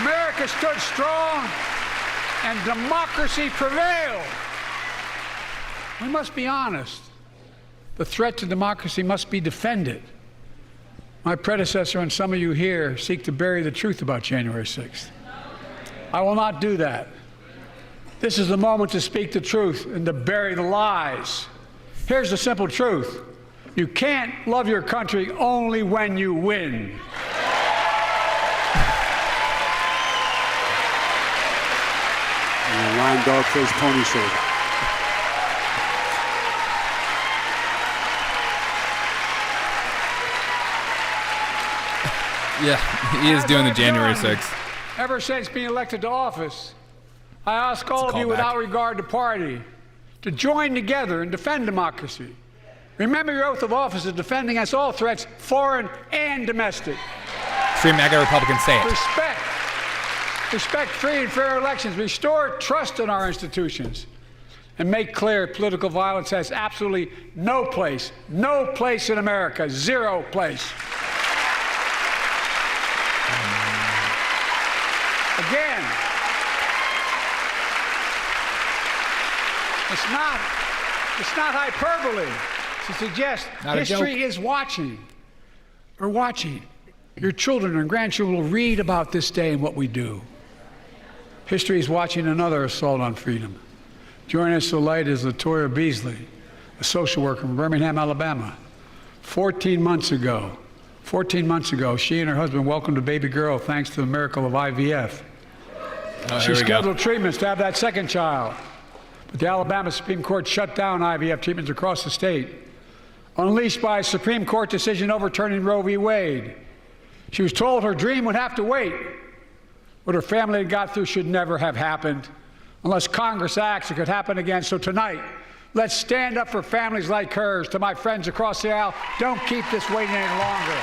America stood strong and democracy prevailed. We must be honest. The threat to democracy must be defended. My predecessor and some of you here seek to bury the truth about January 6th. I will not do that. This is the moment to speak the truth and to bury the lies. Here's the simple truth. You can't love your country only when you win. Lion dog face pony shoulder. Yeah, he is doing the January 6th. Ever since being elected to office, I ask all of you without regard to party to join together and defend democracy. Remember your oath of office of defending against all threats, foreign and domestic. Extreme MAGA Republicans say it. Respect free and fair elections. Restore trust in our institutions. And make clear political violence has absolutely no place in America, zero place. Again, it's not hyperbole to suggest history is watching. Or watching. Your children and grandchildren will read about this day and what we do. History is watching another assault on freedom. Joining us tonight is Latoya Beasley, a social worker from Birmingham, Alabama. 14 months ago, she and her husband welcomed a baby girl thanks to the miracle of IVF. She scheduled treatments to have that second child. But the Alabama Supreme Court shut down IVF treatments across the state, unleashed by a Supreme Court decision overturning Roe v. Wade. She was told her dream would have to wait. What her family had got through should never have happened. Unless Congress acts, it could happen again. So tonight, let's stand up for families like hers. To my friends across the aisle, don't keep this waiting any longer.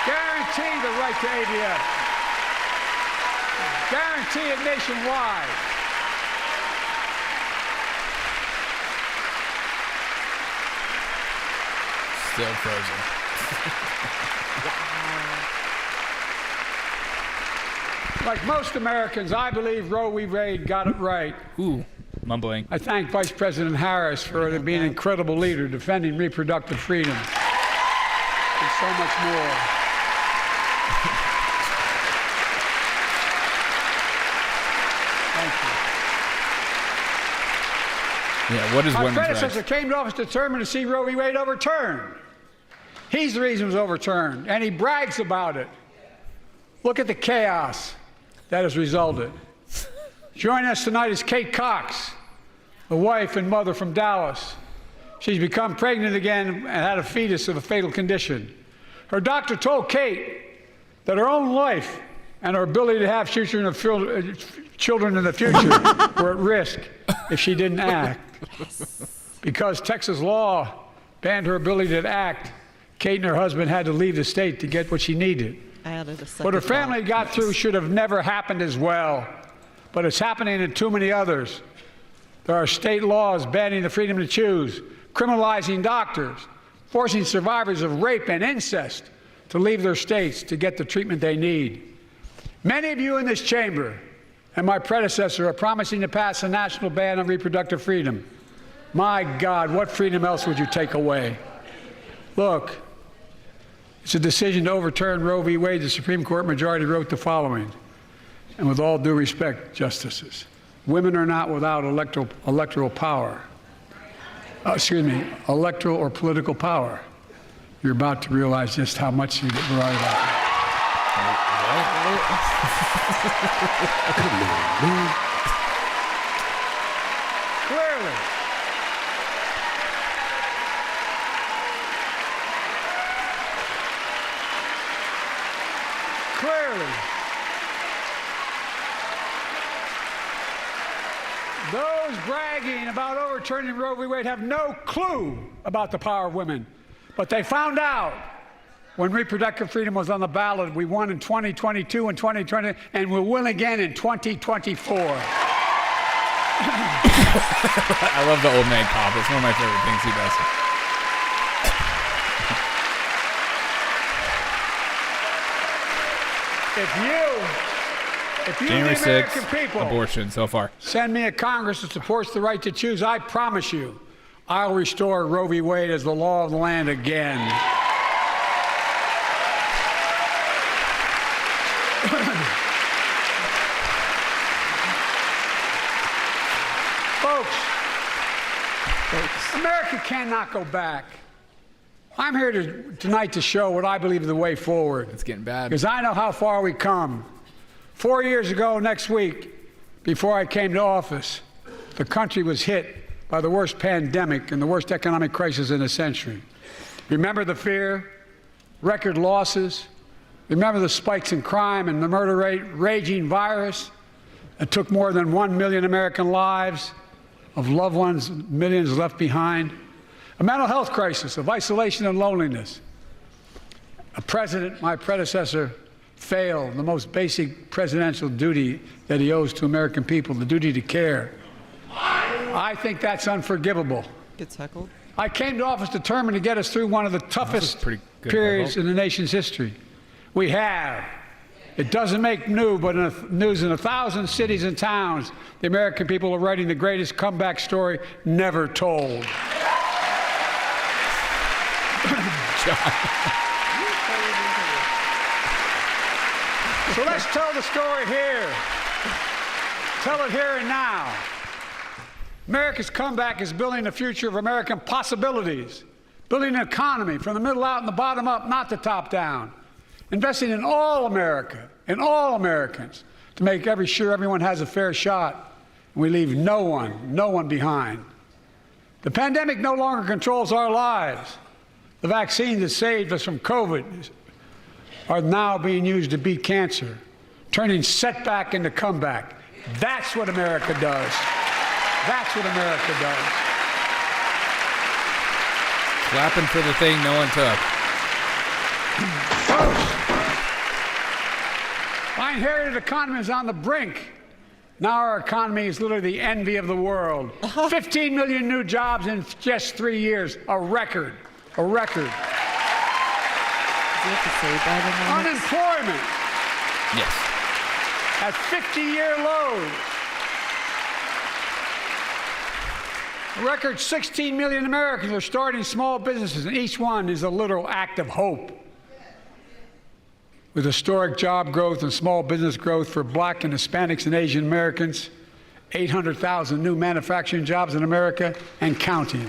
Guarantee the right to AVF. Guarantee it nationwide. Still frozen. Like most Americans, I believe Roe v. Wade got it right. Ooh, mumbling. I thank Vice President Harris for being an incredible leader, defending reproductive freedom, and so much more. Thank you. Yeah, what is women's rights? My predecessor came to office determined to see Roe v. Wade overturned. He's the reason it was overturned, and he brags about it. Look at the chaos that has resulted. Joining us tonight is Kate Cox, the wife and mother from Dallas. She's become pregnant again and had a fetus of a fatal condition. Her doctor told Kate that her own life and her ability to have children in the future were at risk if she didn't act. Because Texas law banned her ability to act, Kate and her husband had to leave the state to get what she needed. added a second. What her family got through should have never happened as well, but it's happening in too many others. There are state laws banning the freedom to choose, criminalizing doctors, forcing survivors of rape and incest to leave their states to get the treatment they need. Many of you in this chamber and my predecessor are promising to pass a national ban on reproductive freedom. My God, what freedom else would you take away? Look, it's a decision to overturn Roe v. Wade. The Supreme Court majority wrote the following, and with all due respect, justices, women are not without electoral power. Electoral or political power. You're about to realize just how much you get right about. Clearly. Those bragging about overturning Roe v. Wade have no clue about the power of women. But they found out when reproductive freedom was on the ballot. We won in 2022 and 2020, and we'll win again in 2024. I love the old man cop. It's one of my favorite things he does. If you January the American 6th, people, abortion so far. Send me a Congress that supports the right to choose, I promise you, I'll restore Roe v. Wade as the law of the land again. Folks, America cannot go back. I'm here tonight to show what I believe is the way forward. It's getting bad. Because I know how far we come. 4 years ago next week, before I came to office, the country was hit by the worst pandemic and the worst economic crisis in a century. Remember the fear, record losses? Remember the spikes in crime and the murder rate, raging virus that took more than 1 million American lives, of loved ones, millions left behind? A mental health crisis of isolation and loneliness. A president, my predecessor, failed the most basic presidential duty that he owes to American people, the duty to care. I think that's unforgivable. Gets heckled. I came to office determined to get us through one of the toughest periods in the nation's history. We have. It doesn't make news, but news in 1,000 cities and towns, the American people are writing the greatest comeback story never told. So let's tell the story here. Tell it here and now. America's comeback is building the future of American possibilities, building an economy from the middle out and the bottom up, not the top down, investing in all America, in all Americans, to make sure everyone has a fair shot, and we leave no one behind. The pandemic no longer controls our lives. The vaccines that saved us from COVID are now being used to beat cancer, turning setback into comeback. That's what America does. That's what America does. Clapping for the thing no one took. My inherited economy is on the brink. Now our economy is literally the envy of the world. 15 million new jobs in just 3 years, a record. A record. Unemployment. Yes. At 50-year lows. A record 16 million Americans are starting small businesses, and each one is a literal act of hope. With historic job growth and small business growth for Black and Hispanics and Asian Americans, 800,000 new manufacturing jobs in America and counting.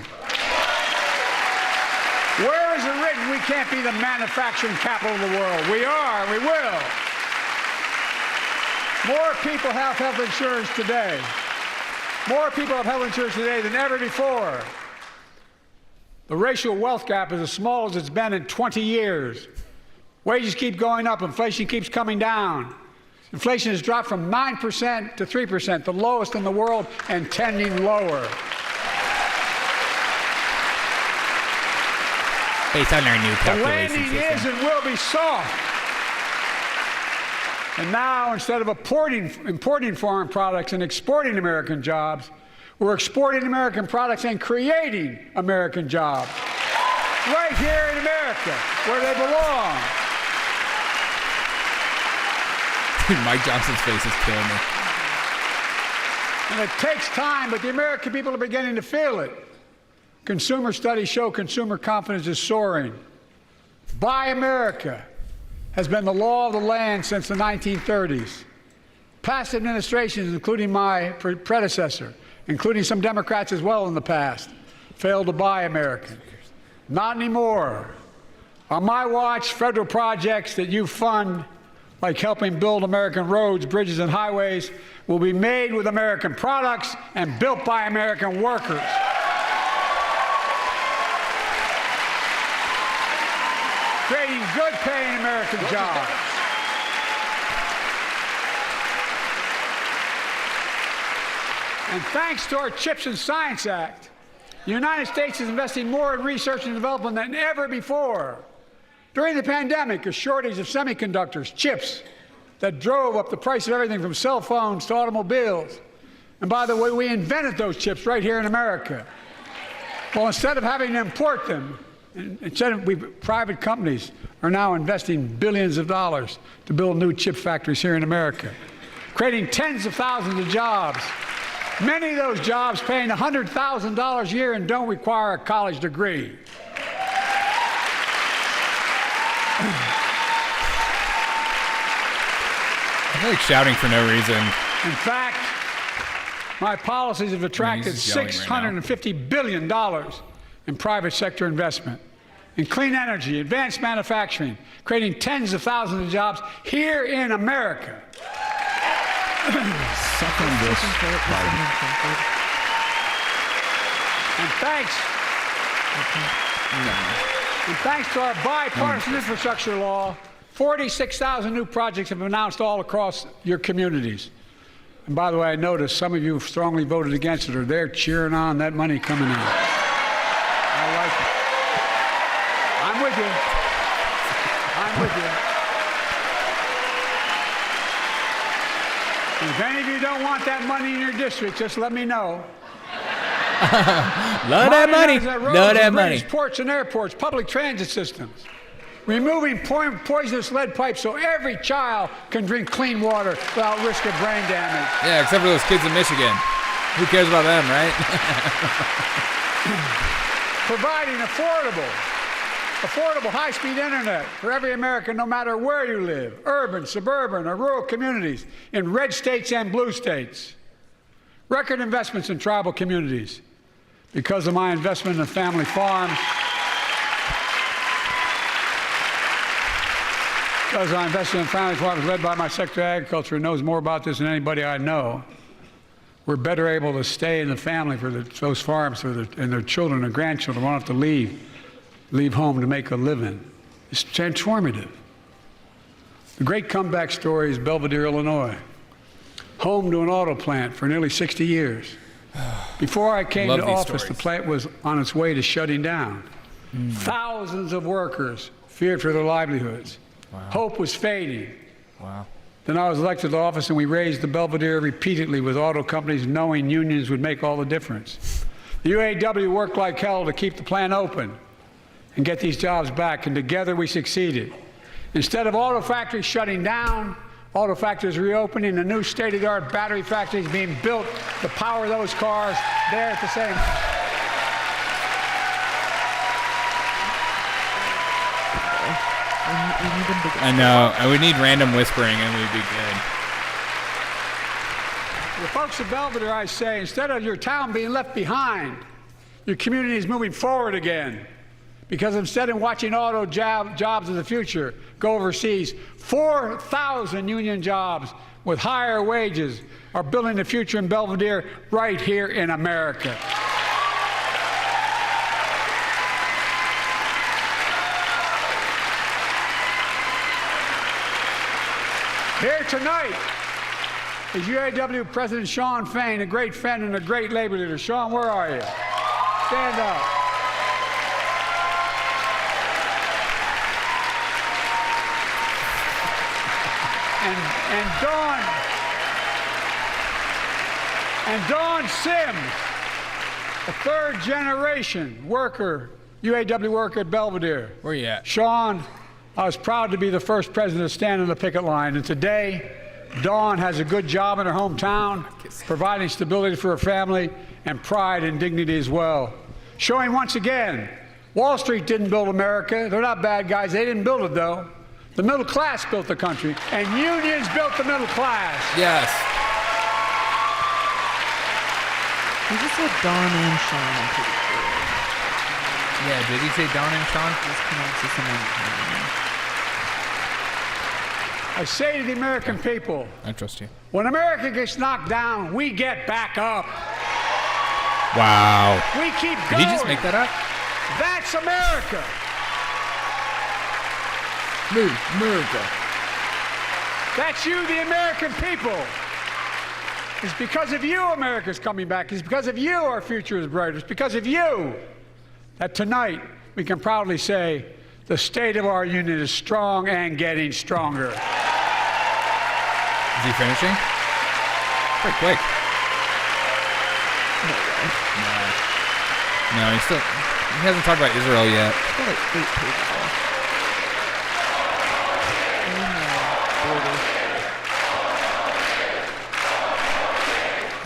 Where is it written we can't be the manufacturing capital of the world? We are, we will. More people have health insurance today. More people have health insurance today than ever before. The racial wealth gap is as small as it's been in 20 years. Wages keep going up, inflation keeps coming down. Inflation has dropped from 9% to 3%, the lowest in the world and tending lower. Based on our new calculations. The landing is and will be soft. And now, instead of importing foreign products and exporting American jobs, we're exporting American products and creating American jobs. Right here in America, where they belong. Dude, Mike Johnson's face is killing me. And it takes time, but the American people are beginning to feel it. Consumer studies show consumer confidence is soaring. Buy America has been the law of the land since the 1930s. Past administrations, including my predecessor, including some Democrats as well in the past, failed to buy American. Not anymore. On my watch, federal projects that you fund, like helping build American roads, bridges, and highways, will be made with American products and built by American workers. Creating good-paying American jobs. And thanks to our CHIPS and Science Act, the United States is investing more in research and development than ever before. During the pandemic, a shortage of semiconductors, chips, that drove up the price of everything from cell phones to automobiles. And by the way, we invented those chips right here in America. Well, instead of having to import them, private companies are now investing billions of dollars to build new chip factories here in America, creating tens of thousands of jobs. Many of those jobs paying $100,000 a year and don't require a college degree. I feel like shouting for no reason. In fact, my policies have attracted $650 billion in private sector investment in clean energy, advanced manufacturing, creating tens of thousands of jobs here in America. Second this, And thanks to our bipartisan infrastructure law, 46,000 new projects have been announced all across your communities. And by the way, I noticed some of you strongly voted against it, or they're cheering on that money coming in. I like it. I'm with you. I'm with you. And if any of you don't want that money in your district, just let me know. Love that money. Love that money. Ports and airports, public transit systems. Removing poisonous lead pipes so every child can drink clean water without risk of brain damage. Yeah, except for those kids in Michigan. Who cares about them, right? Providing affordable high-speed internet for every American, no matter where you live, urban, suburban, or rural communities, in red states and blue states. Record investments in tribal communities. Because of my investment in family farms, because I invested in family farms led by my Secretary of Agriculture, who knows more about this than anybody I know, we're better able to stay in the family for those farms and their children and grandchildren won't have to leave home to make a living. It's transformative. The great comeback story is Belvedere, Illinois, home to an auto plant for nearly 60 years. Before I came to office, the plant was on its way to shutting down. Thousands of workers feared for their livelihoods. Wow. Hope was fading. Wow. Then I was elected to office, and we raised the Belvedere repeatedly with auto companies, knowing unions would make all the difference. The UAW worked like hell to keep the plant open and get these jobs back, and together we succeeded. Instead of auto factories shutting down, auto factories reopening, and new state-of-the-art battery factories being built to power those cars there at the same time. I know. I would need random whispering and we'd be good. The folks of Belvedere, I say, instead of your town being left behind, your community is moving forward again. Because instead of watching auto jobs of the future go overseas, 4,000 union jobs with higher wages are building the future in Belvedere right here in America. Here tonight is UAW President Shawn Fain, a great friend and a great labor leader. Shawn, where are you? Stand up. And Dawn Sims, a third-generation worker, UAW worker at Belvedere. Where you at? Sean, I was proud to be the first president to stand on the picket line, and today, Dawn has a good job in her hometown, providing stability for her family and pride and dignity as well. Showing once again, Wall Street didn't build America. They're not bad guys. They didn't build it, though. The middle class built the country, and unions built the middle class. Yes. He just said Dawn and Sean, I'm pretty sure. Yeah, did he say Dawn and Sean? I say to the American people, I trust you. When America gets knocked down, we get back up. Wow. We keep going. Did he just make that up? That's America. America. That's you, the American people. It's because of you America's coming back. It's because of you our future is brighter. It's because of you that tonight we can proudly say the state of our union is strong and getting stronger. Is he finishing? Pretty quick. No, he hasn't talked about Israel yet. Like 8 pages off.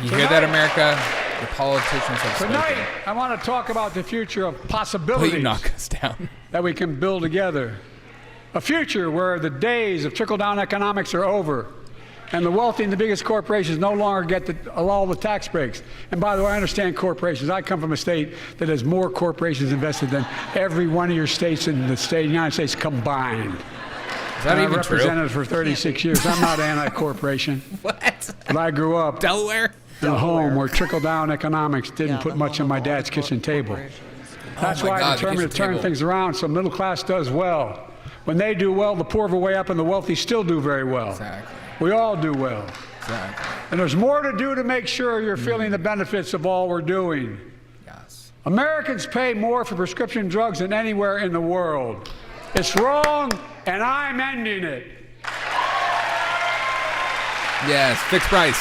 You hear that, America? The politicians have spoken. Tonight, I want to talk about the future of possibilities Please knock us down. that we can build together. A future where the days of trickle-down economics are over, and the wealthy and the biggest corporations no longer get all the tax breaks. And by the way, I understand corporations. I come from a state that has more corporations invested than every one of your states in the United States combined. Is that even true? I've represented for 36 years. I'm not anti-corporation. What? But I grew up Delaware in a home where trickle-down economics didn't put much on my dad's kitchen table. That's why I'm determined to turn things around so middle class does well. When they do well, the poor go way up and the wealthy still do very well. Exactly. We all do well. Exactly. And there's more to do to make sure you're feeling the benefits of all we're doing. Yes. Americans pay more for prescription drugs than anywhere in the world. It's wrong, and I'm ending it. Yes, fixed price.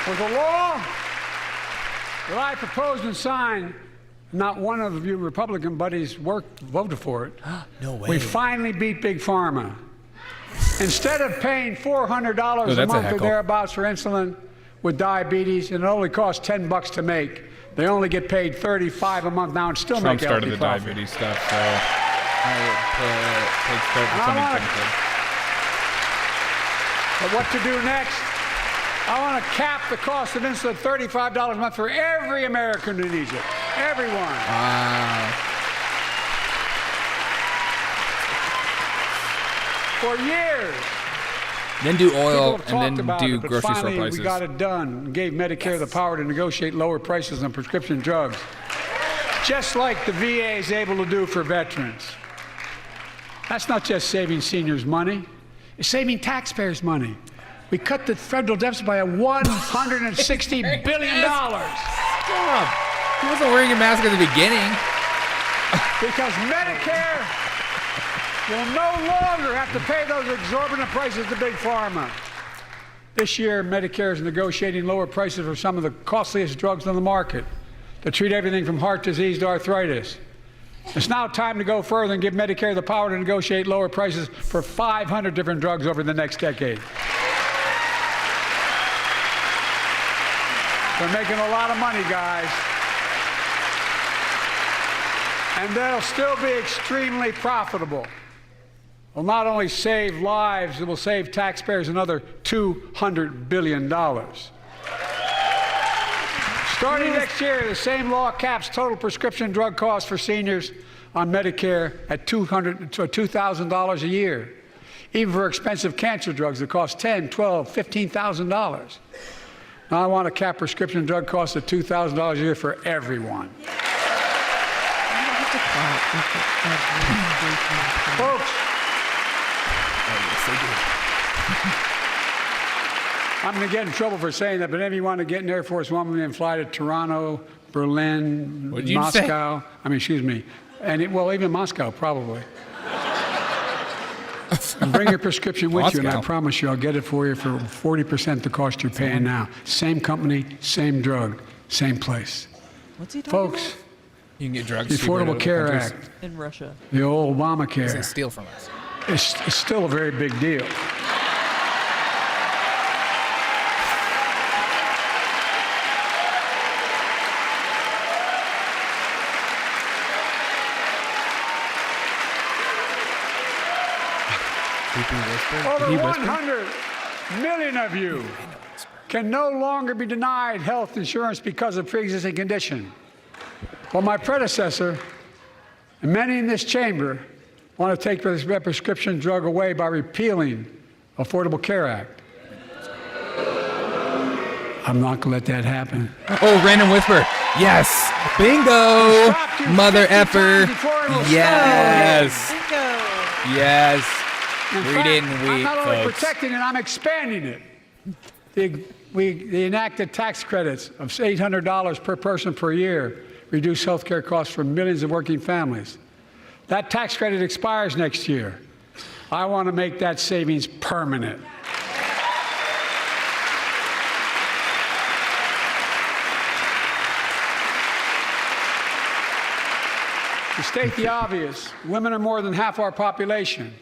With a law that I proposed and signed, not one of you Republican buddies voted for it. No way. We finally beat Big Pharma. Instead of paying $400 a month or thereabouts for insulin with diabetes, and it only costs $10 to make, they only get paid $35 a month now and still Trump make healthy started the profit. diabetes stuff, so I would take credit for something technical. But what to do next? I want to cap the cost of insulin at $35 a month for every American who needs it. Everyone. Wow. For years. Then do oil People have and then talked do about it, but grocery store finally prices. we got it done and gave Medicare the power to negotiate lower prices on prescription drugs, just like the VA is able to do for veterans. That's not just saving seniors money, it's saving taxpayers money. We cut the federal deficit by $160 billion. Stop. He wasn't wearing a mask at the beginning. Because Medicare will no longer have to pay those exorbitant prices to Big Pharma. This year, Medicare is negotiating lower prices for some of the costliest drugs on the market to treat everything from heart disease to arthritis. It's now time to go further and give Medicare the power to negotiate lower prices for 500 different drugs over the next decade. They're making a lot of money, guys. And they'll still be extremely profitable. Will not only save lives, it will save taxpayers another $200 billion. Starting next year, the same law caps total prescription drug costs for seniors on Medicare at $2,000 a year, even for expensive cancer drugs that cost $10,000, $12,000, $15,000. Now I want to cap prescription drug costs at $2,000 a year for everyone. Folks, I'm going to get in trouble for saying that, but if you want to get in Air Force One and fly to Toronto, Berlin, Moscow. I mean, excuse me. And well, even Moscow, probably. And bring your prescription with you, and I promise you I'll get it for you for 40% the cost you're paying now. Same company, same drug, same place. What's he talking Folks, about? You can get drugs. The Affordable Care Act. In Russia. The old Obamacare. They steal from us. It's still a very big deal. Over 100 million of you can no longer be denied health insurance because of pre-existing condition. Well, my predecessor and many in this chamber want to take this prescription drug away by repealing Affordable Care Act. I'm not going to let that happen. Oh, random whisper. Yes. Bingo. Mother effer. Yes. Bingo. Yes. Read it and I'm not only protecting it, I'm expanding it. They enacted tax credits of $800 per person per year, reduce health care costs for millions of working families. That tax credit expires next year. I want to make that savings permanent. To state the obvious, women are more than half our population.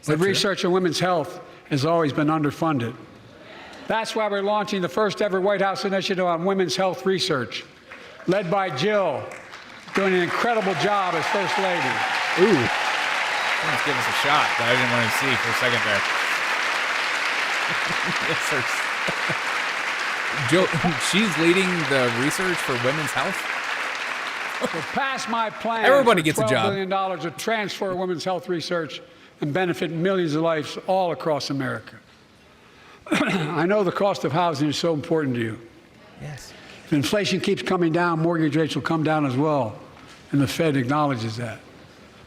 But research on women's health has always been underfunded. That's why we're launching the first ever White House initiative on women's health research, led by Jill, doing an incredible job as First Lady. Ooh. Let's give us a shot that I didn't want to see for a second there. Jill, she's leading the research for women's health? So pass my plan. Everybody gets a job. $12 billion to transfer women's health research and benefit millions of lives all across America. I know the cost of housing is so important to you. Yes. If inflation keeps coming down, mortgage rates will come down as well, and the Fed acknowledges that.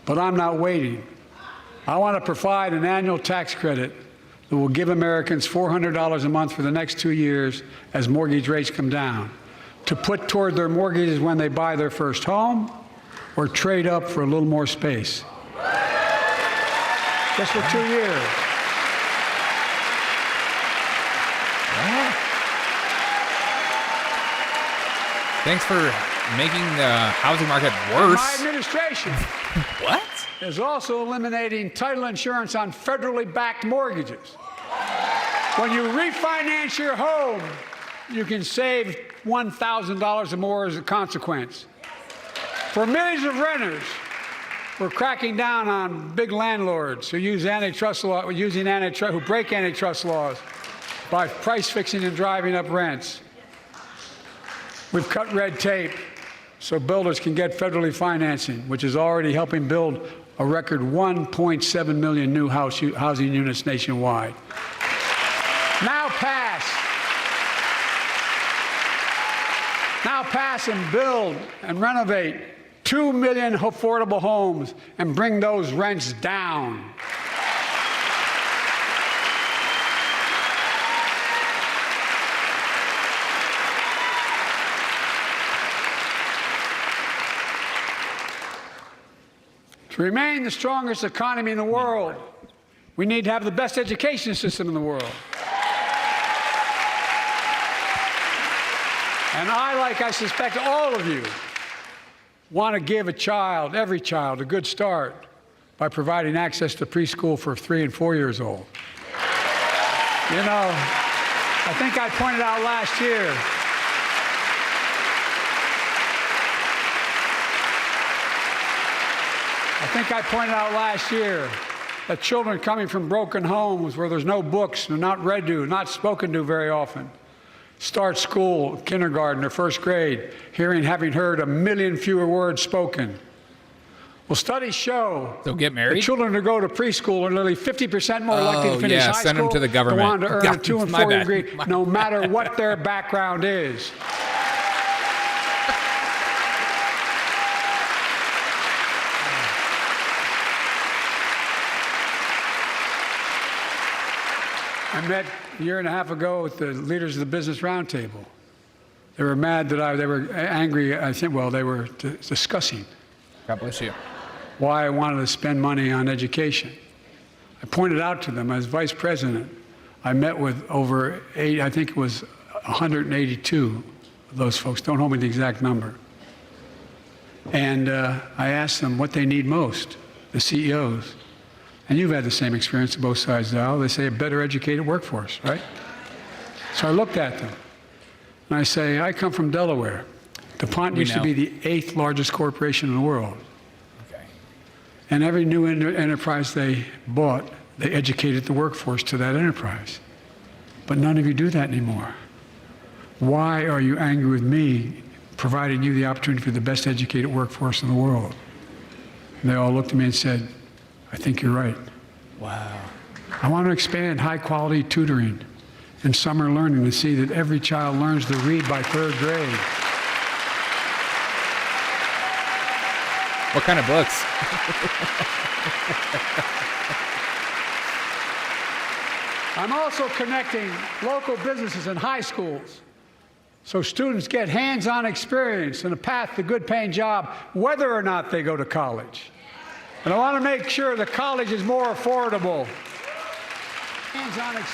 But I'm not waiting. I want to provide an annual tax credit that will give Americans $400 a month for the next 2 years as mortgage rates come down, to put toward their mortgages when they buy their first home or trade up for a little more space. Just for 2 years. Yeah. Thanks for making the housing market worse. My administration what? is also eliminating title insurance on federally backed mortgages. When you refinance your home, you can save $1,000 or more as a consequence. For millions of renters, we're cracking down on big landlords who use antitrust law, who break antitrust laws by price fixing and driving up rents. We've cut red tape so builders can get federally financing, which is already helping build a record 1.7 million new housing units nationwide. Now pass and build and renovate 2 million affordable homes and bring those rents down. To remain the strongest economy in the world, we need to have the best education system in the world. And I, like I suspect all of you, want to give every child, a good start by providing access to preschool for 3 and 4 years old. You know, I think I pointed out last year, that children coming from broken homes where there's no books, they're not read to, not spoken to very often, start school, kindergarten, or first grade, having heard 1 million fewer words spoken. Well, studies show they'll get married. That children who go to preschool are nearly 50% more likely to finish high send school. Them to the government. Go on to earn a 2 and 4 degree, no matter what their background is. I met a year and a half ago with the leaders of the Business Roundtable. They were mad that they were angry. I think, well, they were discussing. God bless you. Why I wanted to spend money on education. I pointed out to them as vice president, I met with over 182 of those folks. Don't hold me to the exact number. And I asked them what they need most, the CEOs. And you've had the same experience on both sides of the aisle. They say a better educated workforce, right? So I looked at them. And I say, I come from Delaware. DuPont used to be the 8th largest corporation in the world. Okay. And every new enterprise they bought, they educated the workforce to that enterprise. But none of you do that anymore. Why are you angry with me providing you the opportunity for the best educated workforce in the world? And they all looked at me and said, I think you're right. Wow. I want to expand high-quality tutoring and summer learning to see that every child learns to read by 3rd grade. What kind of books? I'm also connecting local businesses and high schools so students get hands-on experience and a path to a good-paying job, whether or not they go to college. And I want to make sure that college is more affordable.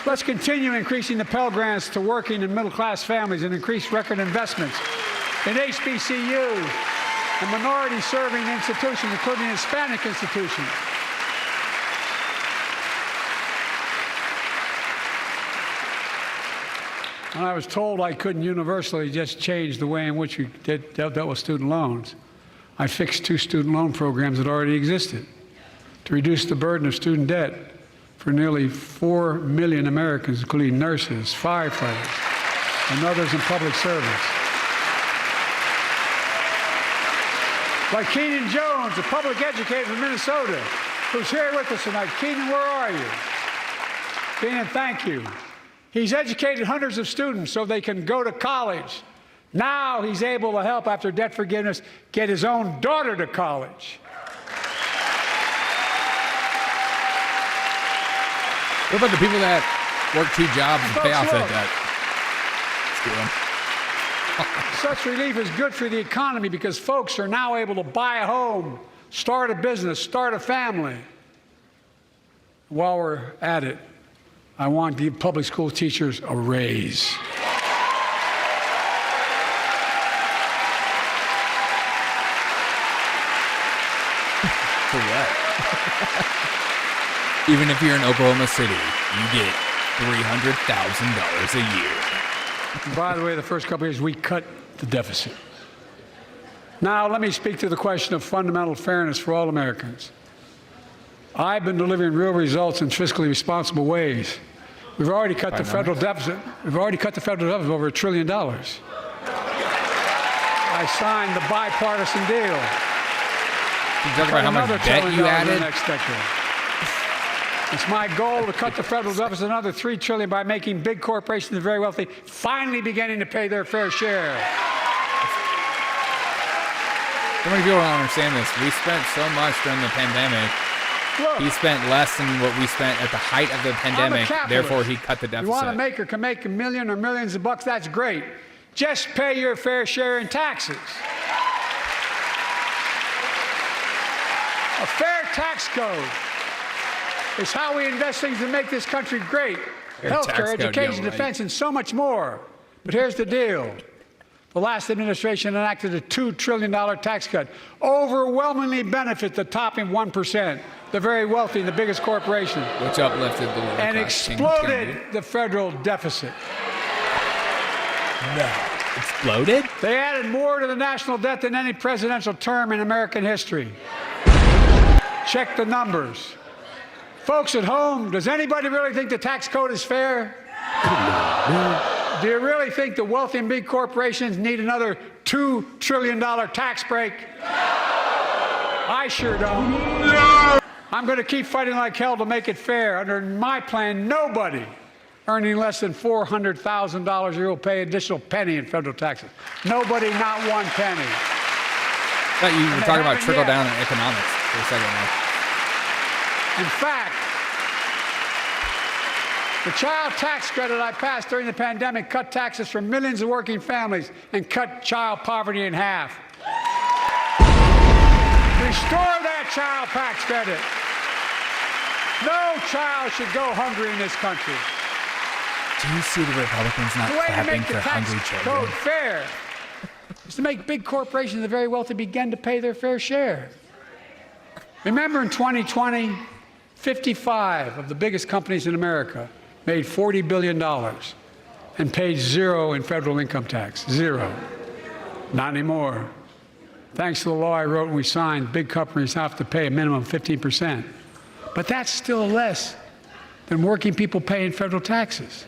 Let's continue increasing the Pell Grants to working and middle-class families and increase record investments in HBCUs and minority-serving institutions, including Hispanic institutions. When I was told I couldn't universally just change the way in which we dealt with student loans, I fixed 2 student loan programs that already existed to reduce the burden of student debt for nearly 4 million Americans, including nurses, firefighters, and others in public service. Like Keenan Jones, a public educator from Minnesota, who's here with us tonight. Keenan, where are you? Keenan, thank you. He's educated hundreds of students so they can go to college. Now he's able to help, after debt forgiveness, get his own daughter to college. What about the people that work 2 jobs and pay off that debt? Such relief is good for the economy because folks are now able to buy a home, start a business, start a family. While we're at it, I want to give public school teachers a raise. For what? Even if you're in Oklahoma City, you get $300,000 a year. And by the way, the first couple of years, we cut the deficit. Now, let me speak to the question of fundamental fairness for all Americans. I've been delivering real results in fiscally responsible ways. We've already cut the federal deficit. We've already cut the federal deficit over $1 trillion. I signed the bipartisan deal. You talk about how much debt you added? Next decade. It's my goal to cut the federal deficit another $3 trillion by making big corporations and the very wealthy finally beginning to pay their fair share. So many people don't understand this. We spent so much during the pandemic. Look, he spent less than what we spent at the height of the pandemic. Therefore, he cut the deficit. You want to make or can make $1 million or millions of bucks? That's great. Just pay your fair share in taxes. A fair tax code is how we invest things to make this country great. Healthcare, education, defense, and so much more. But here's the deal. The last administration enacted a $2 trillion tax cut, overwhelmingly benefit the top 1%, the very wealthy and the biggest corporations. Which uplifted the lower and class exploded the federal deficit. No. Exploded? They added more to the national debt than any presidential term in American history. Check the numbers. Folks at home, does anybody really think the tax code is fair? Do you really think the wealthy and big corporations need another $2 trillion tax break? I sure don't. I'm going to keep fighting like hell to make it fair. Under my plan, nobody earning less than $400,000 a year will pay an additional penny in federal taxes. Nobody, not one penny. I thought you were talking about trickle-down economics for a second there. In fact, The child tax credit I passed during the pandemic cut taxes for millions of working families and cut child poverty in half. Restore that child tax credit. No child should go hungry in this country. Do you see the Republicans not clapping for hungry children? Code fair is to make big corporations and the very wealthy begin to pay their fair share. Remember in 2020, 55 of the biggest companies in America made $40 billion and paid zero in federal income tax. Zero. Not anymore. Thanks to the law I wrote and we signed, big companies have to pay a minimum of 15%. But that's still less than working people pay in federal taxes.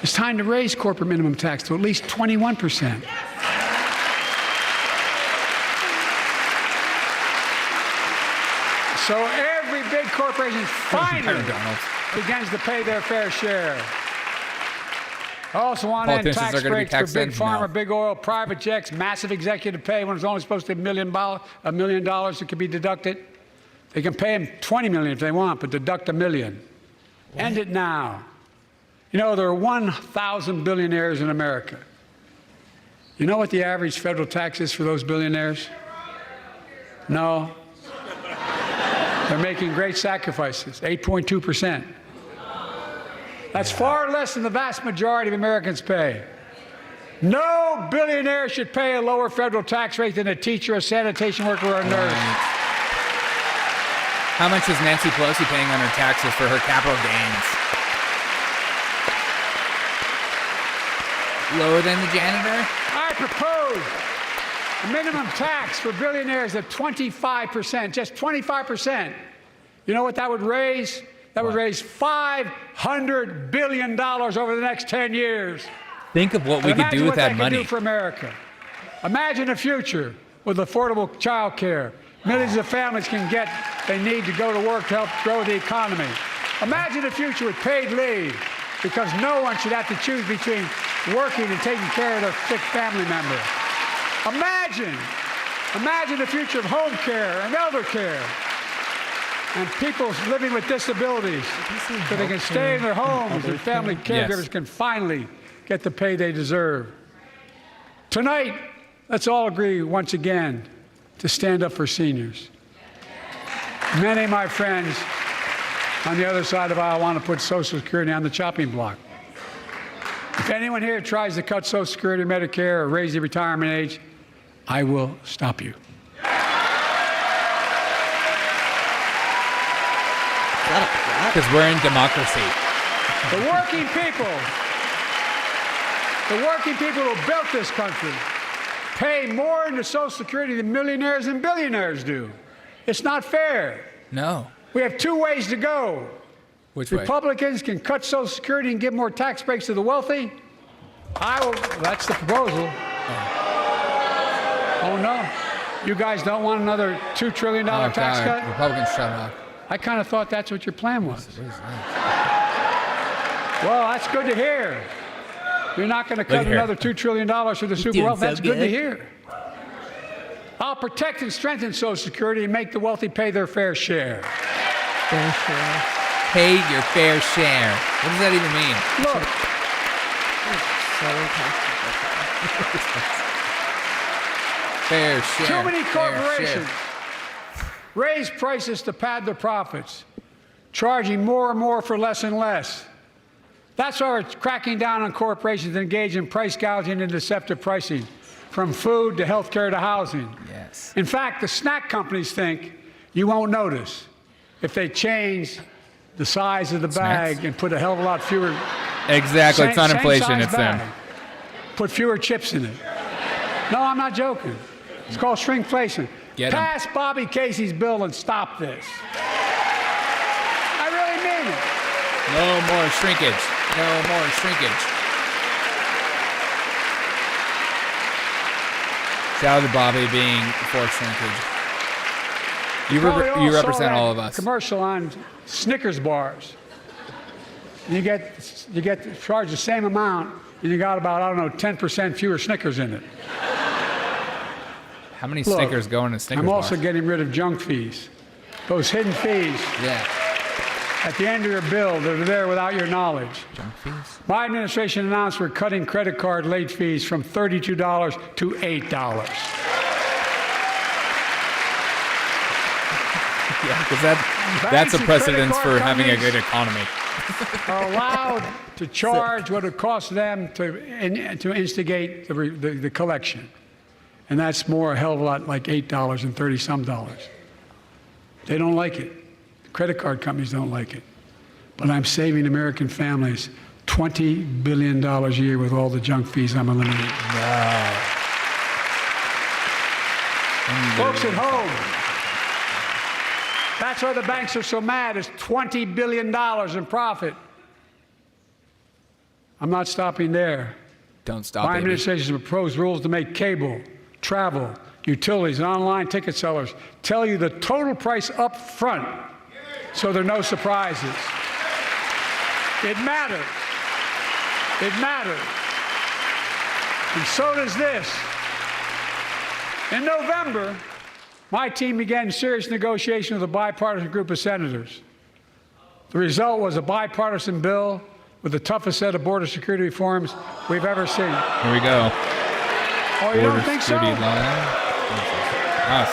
It's time to raise corporate minimum tax to at least 21%. So every big corporation finally begins to pay their fair share. I also want to end tax breaks for big pharma, big oil, private jets, massive executive pay when it's only supposed to be $1 million that could be deducted. They can pay them $20 million if they want, but deduct $1 million. What? End it now. You know, there are 1,000 billionaires in America. You know what the average federal tax is for those billionaires? No. They're making great sacrifices, 8.2%. That's far less than the vast majority of Americans pay. No billionaire should pay a lower federal tax rate than a teacher, a sanitation worker, or a nurse. How much is Nancy Pelosi paying on her taxes for her capital gains? Lower than the janitor? I propose a minimum tax for billionaires of 25%, just 25%. You know what that would raise? That would raise $500 billion over the next 10 years. Think of what we could do with that money. Imagine what that could do for America. Imagine a future with affordable child care. Millions of families can get they need to go to work to help grow the economy. Imagine a future with paid leave, because no one should have to choose between working and taking care of their sick family member. Imagine the future of home care and elder care. And people living with disabilities, so they can stay in their homes and family caregivers can finally get the pay they deserve. Tonight, let's all agree once again to stand up for seniors. Many of my friends on the other side of the aisle want to put Social Security on the chopping block. If anyone here tries to cut Social Security, Medicare, or raise the retirement age, I will stop you. Because we're in democracy. The working people who built this country pay more into Social Security than millionaires and billionaires do. It's not fair. No. We have two ways to go. Which way? Republicans can cut Social Security and give more tax breaks to the wealthy. That's the proposal. Oh no. You guys don't want another $2 trillion tax cut? Republicans shut up. I kind of thought that's what your plan was. Well, that's good to hear. You're not going to cut another $2 trillion for the super wealthy. That's good to hear. I'll protect and strengthen Social Security and make the wealthy pay their fair share. Fair share. Pay your fair share. What does that even mean? Look. Fair share. Too many corporations raise prices to pad their profits, charging more and more for less and less. That's why we're cracking down on corporations that engage in price gouging and deceptive pricing, from food to health care to housing. Yes. In fact, the snack companies think you won't notice if they change the size of the bag and put a hell of a lot fewer. Exactly. It's not inflation, it's them. Put fewer chips in it. No, I'm not joking. It's called shrinkflation. Pass Bobby Casey's bill and stop this. I really mean it. No more shrinkage. No more shrinkage. Shout out to Bobby being for shrinkage. You represent all of us. Commercial on Snickers bars. You get charged the same amount, and you got about, I don't know, 10% fewer Snickers in it. How many Snickers go in a Snickers I'm bar? also getting rid of junk fees. Those hidden fees. Yeah. at the end of your bill that are there without your knowledge. Junk fees. My administration announced we're cutting credit card late fees from $32 to $8. Yeah, because that's a precedence for having a good economy. Are allowed to charge what it costs them to instigate the collection. And that's more a hell of a lot like $8 and 30-some dollars. They don't like it. The credit card companies don't like it. But I'm saving American families $20 billion a year with all the junk fees I'm eliminating. Wow. Folks at home, that's why the banks are so mad. It's $20 billion in profit. I'm not stopping there. Don't stop. My administration has proposed rules to make cable, travel, utilities, and online ticket sellers tell you the total price up front, so there are no surprises. It matters. It matters. And so does this. In November, my team began serious negotiation with a bipartisan group of senators. The result was a bipartisan bill with the toughest set of border security reforms we've ever seen. Here we go. Oh, you don't think so? It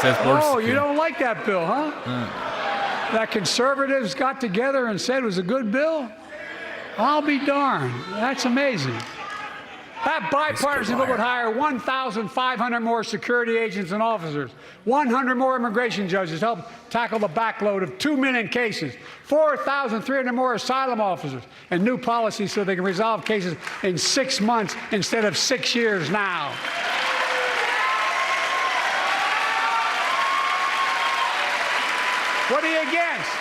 says border security. You don't like that bill, huh? That conservatives got together and said it was a good bill? I'll be darned. That's amazing. That bipartisan bill would hire 1,500 more security agents and officers, 100 more immigration judges to help tackle the backload of 2 million cases, 4,300 more asylum officers, and new policies so they can resolve cases in 6 months instead of 6 years now. What are you against?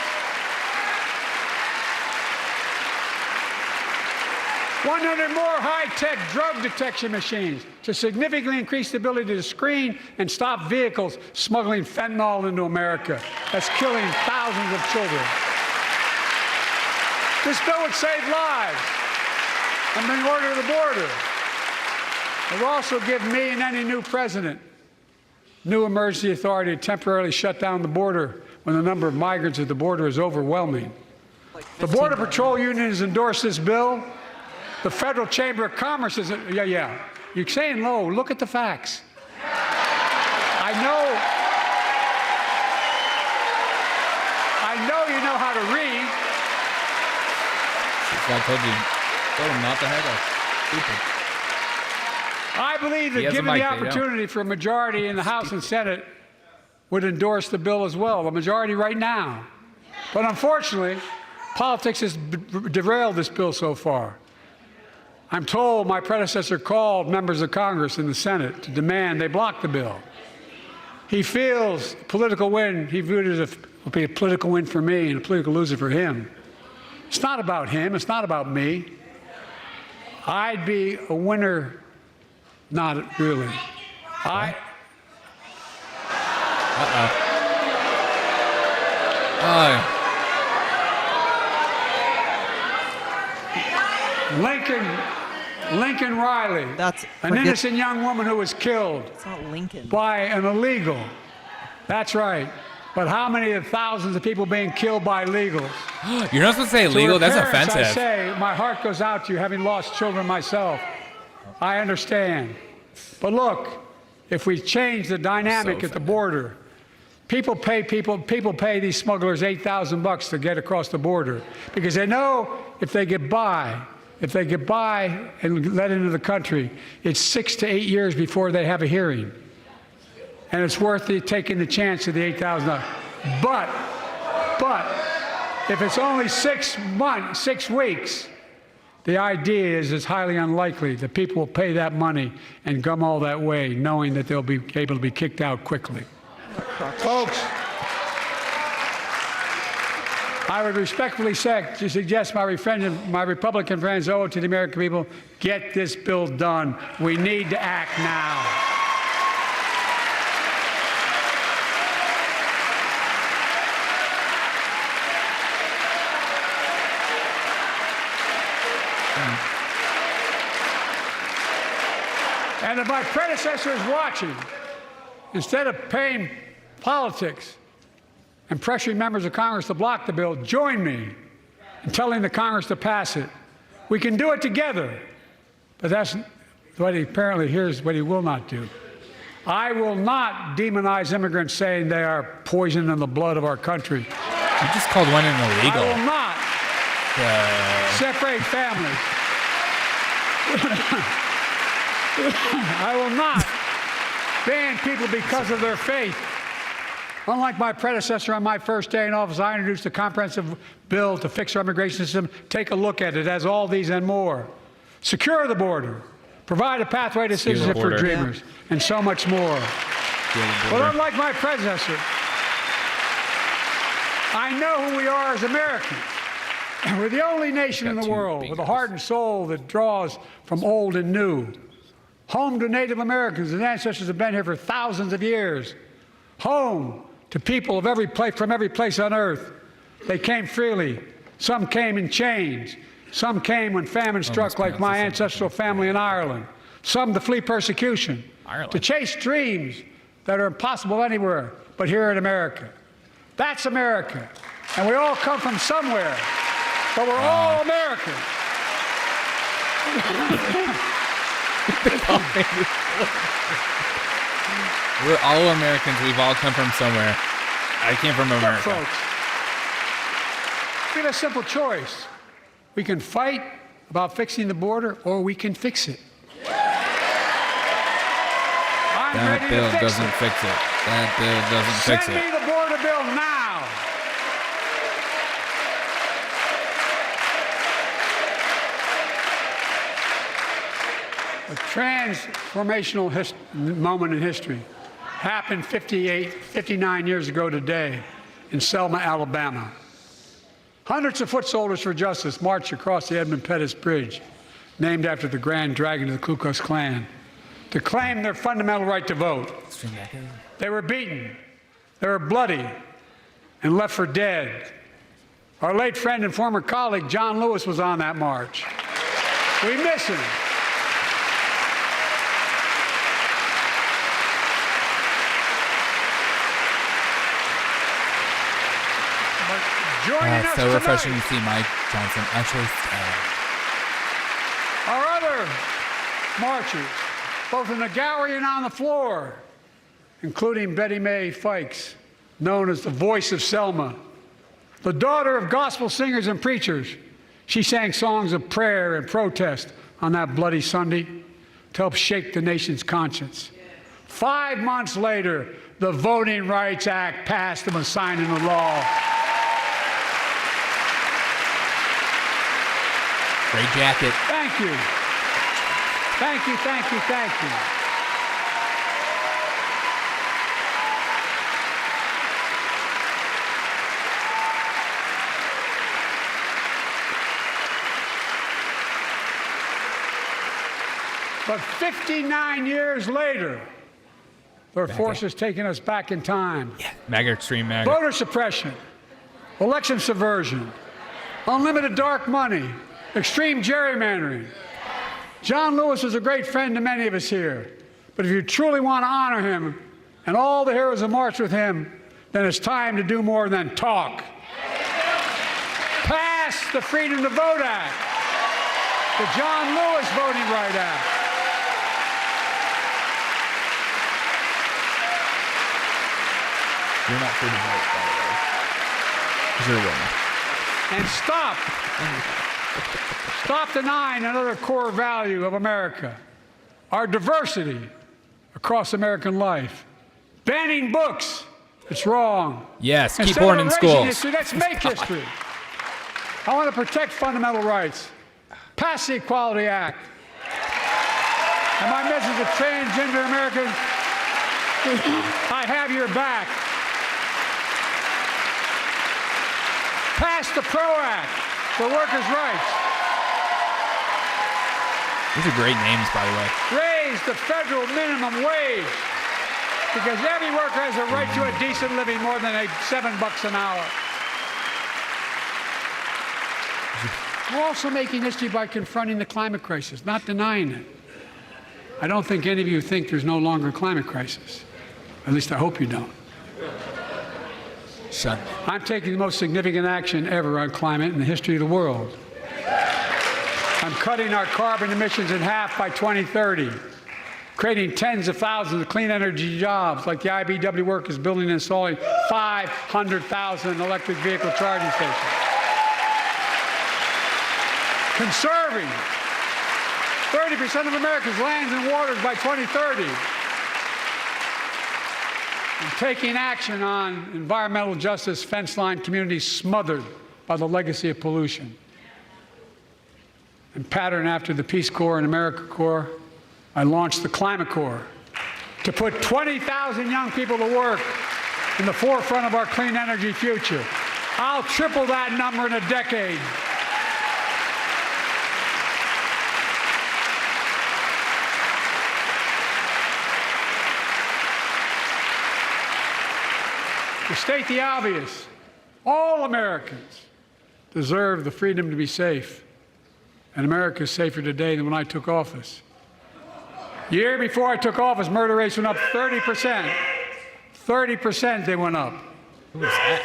100 more high-tech drug detection machines to significantly increase the ability to screen and stop vehicles smuggling fentanyl into America. That's killing thousands of children. This bill would save lives and bring order to the border. It will also give me and any new president new emergency authority to temporarily shut down the border when the number of migrants at the border is overwhelming. The Border Patrol Union has endorsed this bill. The Federal Chamber of Commerce is, yeah. You're saying low. Look at the facts. I know you know how to read. I told him not to head us. I believe that given the opportunity for a majority in the House and Senate would endorse the bill as well, a majority right now. But unfortunately, politics has derailed this bill so far. I'm told my predecessor called members of Congress in the Senate to demand they block the bill. He feels a political win. He viewed it as will be a political win for me and a political loser for him. It's not about him. It's not about me. I'd be a winner. Not really. Lincoln Riley, an innocent young woman who was killed by an illegal. That's right. But how many of the thousands of people being killed by illegals? You're not supposed to say illegal. That's parents, offensive. I say, my heart goes out to you, having lost children myself. I understand. But look, if we change the dynamic at the border, people pay these smugglers $8,000 to get across the border because they know if they get by and let into the country, it's 6 to 8 years before they have a hearing. And it's worth taking the chance of the $8,000. But if it's only 6 weeks, the idea is it's highly unlikely that people will pay that money and come all that way knowing that they'll be able to be kicked out quickly. Folks, I would respectfully suggest my Republican friends owe it to the American people, get this bill done. We need to act now. And if my predecessor is watching, instead of paying politics and pressuring members of Congress to block the bill, join me and telling the Congress to pass it. We can do it together, but that's what he apparently here's what he will not do. I will not demonize immigrants saying they are poison in the blood of our country. You just called one an illegal. I will not separate families. I will not ban people because of their faith. Unlike my predecessor on my first day in office, I introduced a comprehensive bill to fix our immigration system. Take a look at it. It has all these and more. Secure the border. Provide a pathway to citizenship for dreamers. And so much more. But unlike my predecessor, I know who we are as Americans. We're the only nation in the world with a heart and soul that draws from old and new. Home to Native Americans, whose ancestors have been here for thousands of years. Home to people of every place, from every place on earth. They came freely. Some came in chains. Some came when famine struck, like my ancestral family in Ireland. Some to flee persecution. To chase dreams that are impossible anywhere but here in America. That's America. And we all come from somewhere. But we're all Americans. We're all Americans. We've all come from somewhere. I came from America. Folks, we have a simple choice. We can fight about fixing the border, or we can fix it. That bill doesn't fix it. That bill doesn't fix it. Send me the border bill now. A transformational moment in history happened 59 years ago today in Selma, Alabama. Hundreds of foot soldiers for justice marched across the Edmund Pettus Bridge, named after the Grand Dragon of the Ku Klux Klan, to claim their fundamental right to vote. They were beaten, they were bloody, and left for dead. Our late friend and former colleague, John Lewis, was on that march. We miss him. Joining us so refreshing tonight, to see Mike Johnson actually stand. Our other marchers, both in the gallery and on the floor, including Betty Mae Fikes, known as the voice of Selma, the daughter of gospel singers and preachers. She sang songs of prayer and protest on that bloody Sunday to help shake the nation's conscience. 5 months later, the Voting Rights Act passed and was signed into law. Great jacket. Thank you. Thank you, thank you, thank you. But 59 years later, there are forces taking us back in time. Yeah. MAGA, extreme MAGA. Voter suppression, election subversion, unlimited dark money, extreme gerrymandering. John Lewis was a great friend to many of us here. But if you truly want to honor him and all the heroes who marched with him, then it's time to do more than talk. Pass the Freedom to Vote Act, the John Lewis Voting Right Act. You're not free to vote, by the way. 'Cause you're a woman. And stop denying another core value of America, our diversity across American life. Banning books, it's wrong. Yes, keep Instead born of in erasing schools. History, let's make history. I want to protect fundamental rights. Pass the Equality Act. And my message to transgender Americans, I have your back. Pass the PRO Act for workers' rights. These are great names, by the way. Raise the federal minimum wage, because every worker has a right to a decent living more than $7 an hour. We're also making history by confronting the climate crisis, not denying it. I don't think any of you think there's no longer a climate crisis. At least I hope you don't. I'm taking the most significant action ever on climate in the history of the world. I'm cutting our carbon emissions in half by 2030, creating tens of thousands of clean energy jobs, like the IBEW workers building and installing 500,000 electric vehicle charging stations. Conserving 30% of America's lands and waters by 2030. And taking action on environmental justice fence line communities smothered by the legacy of pollution. And patterned after the Peace Corps and AmeriCorps, I launched the Climate Corps to put 20,000 young people to work in the forefront of our clean energy future. I'll triple that number in a decade. To state the obvious, all Americans deserve the freedom to be safe. And America is safer today than when I took office. The year before I took office, murder rates went up 30%. 30% they went up. Who was that?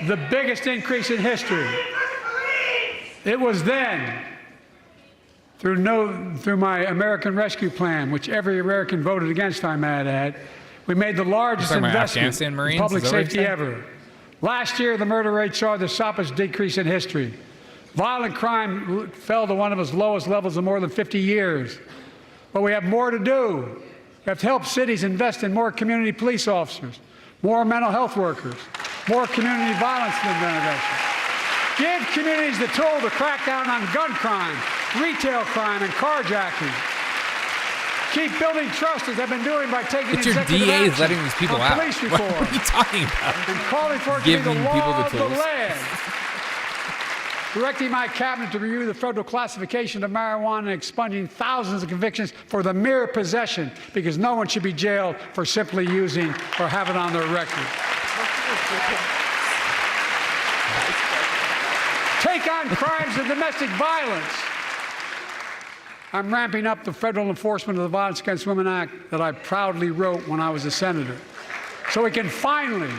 The biggest increase in history. It was then, through my American Rescue Plan, which every American voted against, I might add, we made the largest investment in public safety ever. Last year, the murder rate saw the sharpest decrease in history. Violent crime fell to one of its lowest levels in more than 50 years. But we have more to do. We have to help cities invest in more community police officers, more mental health workers, more community violence intervention. Give communities the tool to crack down on gun crime, retail crime, and carjacking. Keep building trust, as I've been doing by taking executive action letting these people out. Police reform. What are you talking about? And calling for it to be the law of the land. Directing my cabinet to review the federal classification of marijuana and expunging thousands of convictions for the mere possession, because no one should be jailed for simply using or have it on their record. Take on crimes of domestic violence. I'm ramping up the federal enforcement of the Violence Against Women Act that I proudly wrote when I was a senator, so we can finally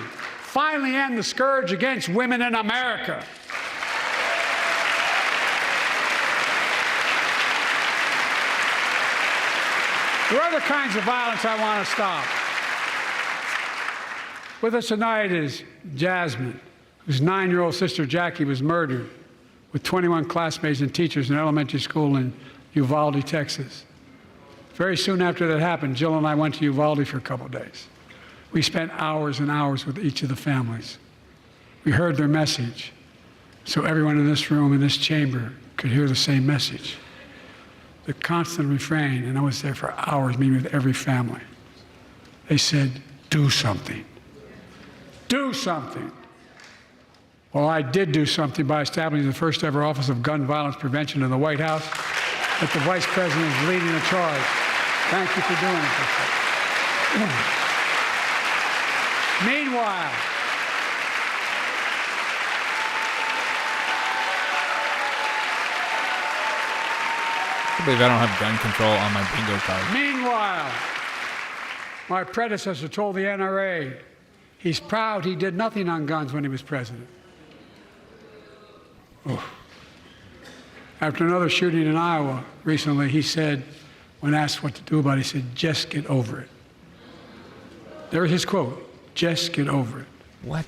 end the scourge against women in America. There are other kinds of violence I want to stop. With us tonight is Jasmine, whose 9-year-old sister Jackie was murdered with 21 classmates and teachers in an elementary school in Uvalde, Texas. Very soon after that happened, Jill and I went to Uvalde for a couple of days. We spent hours and hours with each of the families. We heard their message, so everyone in this room, in this chamber, could hear the same message. The constant refrain, and I was there for hours meeting with every family. They said, do something. Do something. Well, I did do something by establishing the first ever Office of Gun Violence Prevention in the White House, that the Vice President is leading the charge. Thank you for doing it. Meanwhile, I believe I don't have gun control on my bingo card. Meanwhile, my predecessor told the NRA he's proud he did nothing on guns when he was president. Oh. After another shooting in Iowa recently, he said, when asked what to do about it, he said, just get over it. There's his quote, just get over it. What?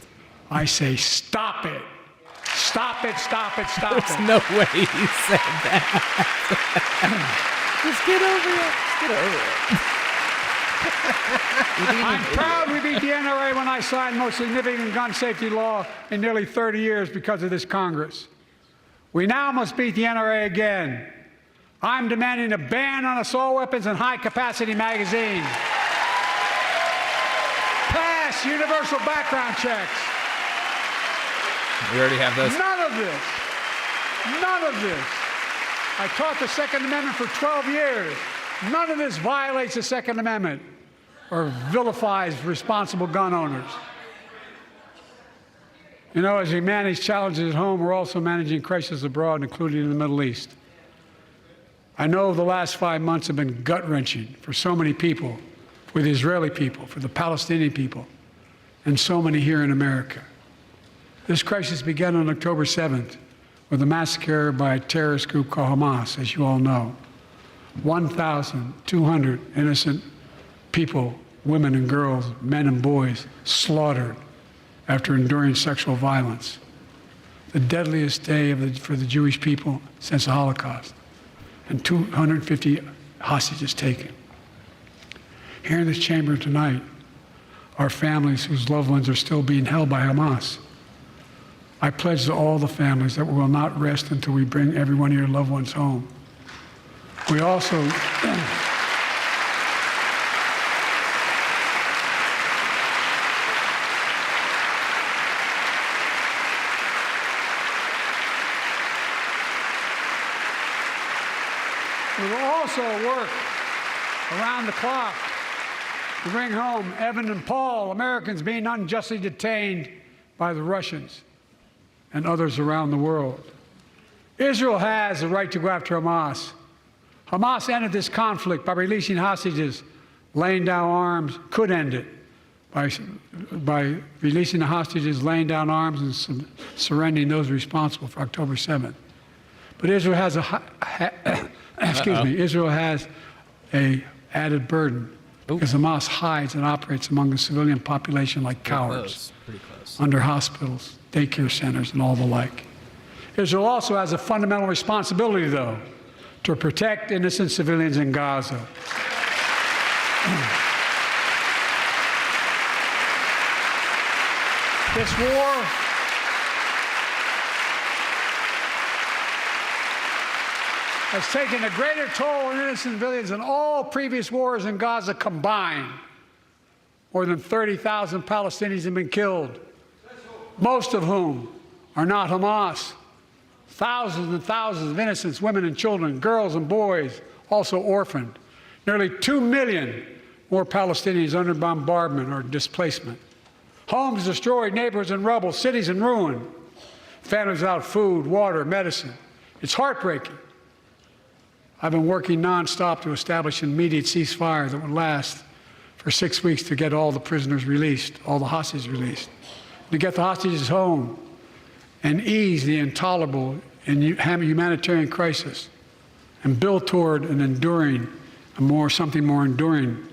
I say, stop it. Stop it, stop it, stop There's it. no way he said that. Just get over it. Just get over it. I'm proud we beat the NRA when I signed the most significant gun safety law in nearly 30 years because of this Congress. We now must beat the NRA again. I'm demanding a ban on assault weapons and high-capacity magazines. Pass universal background checks. We already have those. None of this. I taught the Second Amendment for 12 years. None of this violates the Second Amendment or vilifies responsible gun owners. You know, as we manage challenges at home, we're also managing crises abroad, including in the Middle East. I know the last 5 months have been gut-wrenching for so many people, for the Israeli people, for the Palestinian people. and so many here in America. This crisis began on October 7th with a massacre by a terrorist group called Hamas, as you all know. 1,200 innocent people, women and girls, men and boys, slaughtered after enduring sexual violence. The deadliest day for the Jewish people since the Holocaust, and 250 hostages taken. Here in this chamber tonight are families whose loved ones are still being held by Hamas. I pledge to all the families that we will not rest until we bring every one of your loved ones home. We also work around the clock to bring home Evan and Paul, Americans being unjustly detained by the Russians and others around the world. Israel has the right to go after Hamas. Hamas ended this conflict by releasing hostages, laying down arms, could end it by releasing the hostages, laying down arms, and surrendering those responsible for October 7th. But Israel has Israel has an added burden because Hamas hides and operates among the civilian population like cowards, under hospitals, daycare centers, and all the like. Israel also has a fundamental responsibility, though, to protect innocent civilians in Gaza. This war has taken a greater toll on innocent civilians than all previous wars in Gaza combined. More than 30,000 Palestinians have been killed, most of whom are not Hamas. Thousands and thousands of innocent women and children, girls and boys, also orphaned. Nearly 2 million more Palestinians under bombardment or displacement. Homes destroyed, neighborhoods in rubble, cities in ruin. Families without food, water, medicine. It's heartbreaking. I've been working nonstop to establish an immediate ceasefire that would last for 6 weeks to get all the prisoners released, all the hostages released, to get the hostages home and ease the intolerable and humanitarian crisis and build toward an enduring, something more enduring.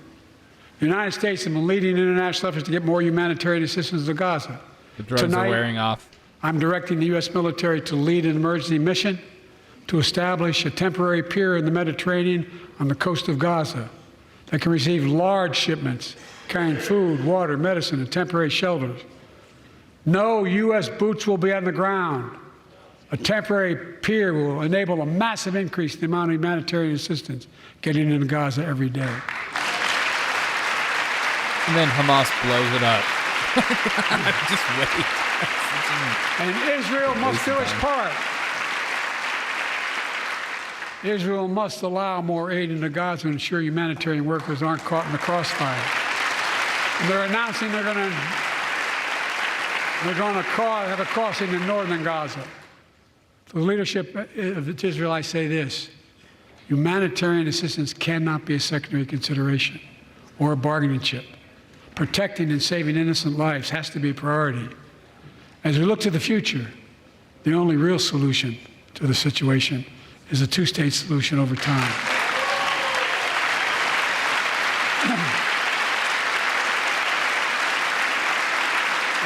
The United States has been leading international efforts to get more humanitarian assistance to Gaza. The drugs are wearing off. I'm directing the U.S. military to lead an emergency mission to establish a temporary pier in the Mediterranean on the coast of Gaza that can receive large shipments carrying food, water, medicine, and temporary shelters. No U.S. boots will be on the ground. A temporary pier will enable a massive increase in the amount of humanitarian assistance getting into Gaza every day. And then Hamas blows it up. Just wait. And Israel must do its part. Israel must allow more aid into Gaza to ensure humanitarian workers aren't caught in the crossfire. And they're announcing they're going to have a crossing in northern Gaza. To the leadership of Israel, I say this: humanitarian assistance cannot be a secondary consideration or a bargaining chip. Protecting and saving innocent lives has to be a priority. As we look to the future, the only real solution to the situation is a two-state solution over time.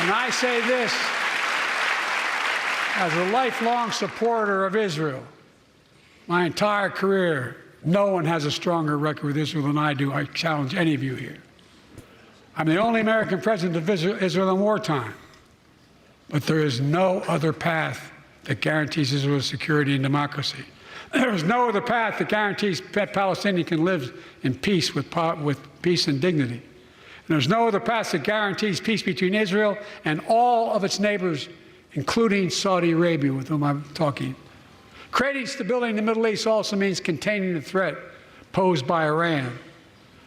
And I say this as a lifelong supporter of Israel. My entire career, no one has a stronger record with Israel than I do. I challenge any of you here. I'm the only American president of Israel in wartime. But there is no other path that guarantees Israel's security and democracy. There is no other path that guarantees that Palestinians can live in peace with peace and dignity. And there's no other path that guarantees peace between Israel and all of its neighbors, including Saudi Arabia, with whom I'm talking. Creating stability in the Middle East also means containing the threat posed by Iran.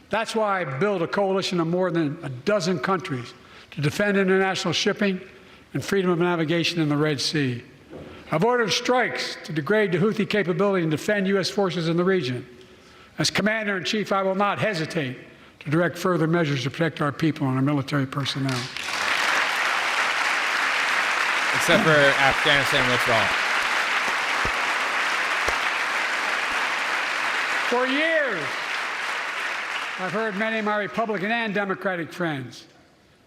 That's why I built a coalition of more than a dozen countries to defend international shipping and freedom of navigation in the Red Sea. I've ordered strikes to degrade the Houthi capability and defend U.S. forces in the region. As Commander-in-Chief, I will not hesitate to direct further measures to protect our people and our military personnel. Except for Afghanistan withdrawal. For years, I've heard many of my Republican and Democratic friends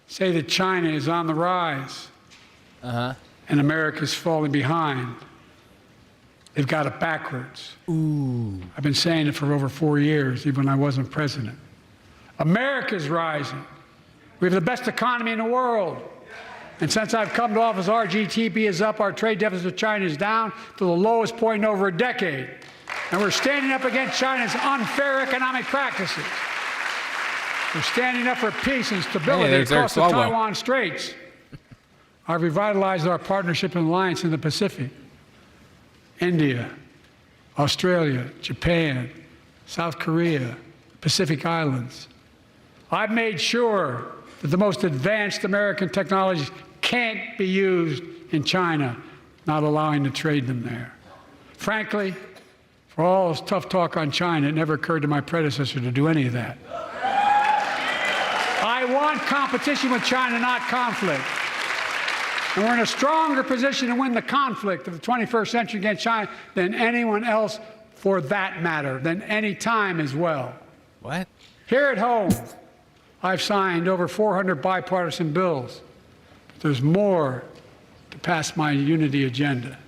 say that China is on the rise and America's falling behind. They've got it backwards. Ooh. I've been saying it for over 4 years, even when I wasn't president. America's rising. We have the best economy in the world. And since I've come to office, our GDP is up, our trade deficit with China is down to the lowest point in over a decade. And we're standing up against China's unfair economic practices. We're standing up for peace and stability across the Taiwan Straits. I've revitalized our partnership and alliance in the Pacific. India, Australia, Japan, South Korea, Pacific Islands. I've made sure that the most advanced American technologies can't be used in China, not allowing to trade them there. Frankly, for all this tough talk on China, it never occurred to my predecessor to do any of that. I want competition with China, not conflict. And we're in a stronger position to win the conflict of the 21st century against China than anyone else, for that matter, than any time as well. What? Here at home, I've signed over 400 bipartisan bills. But there's more to pass my unity agenda.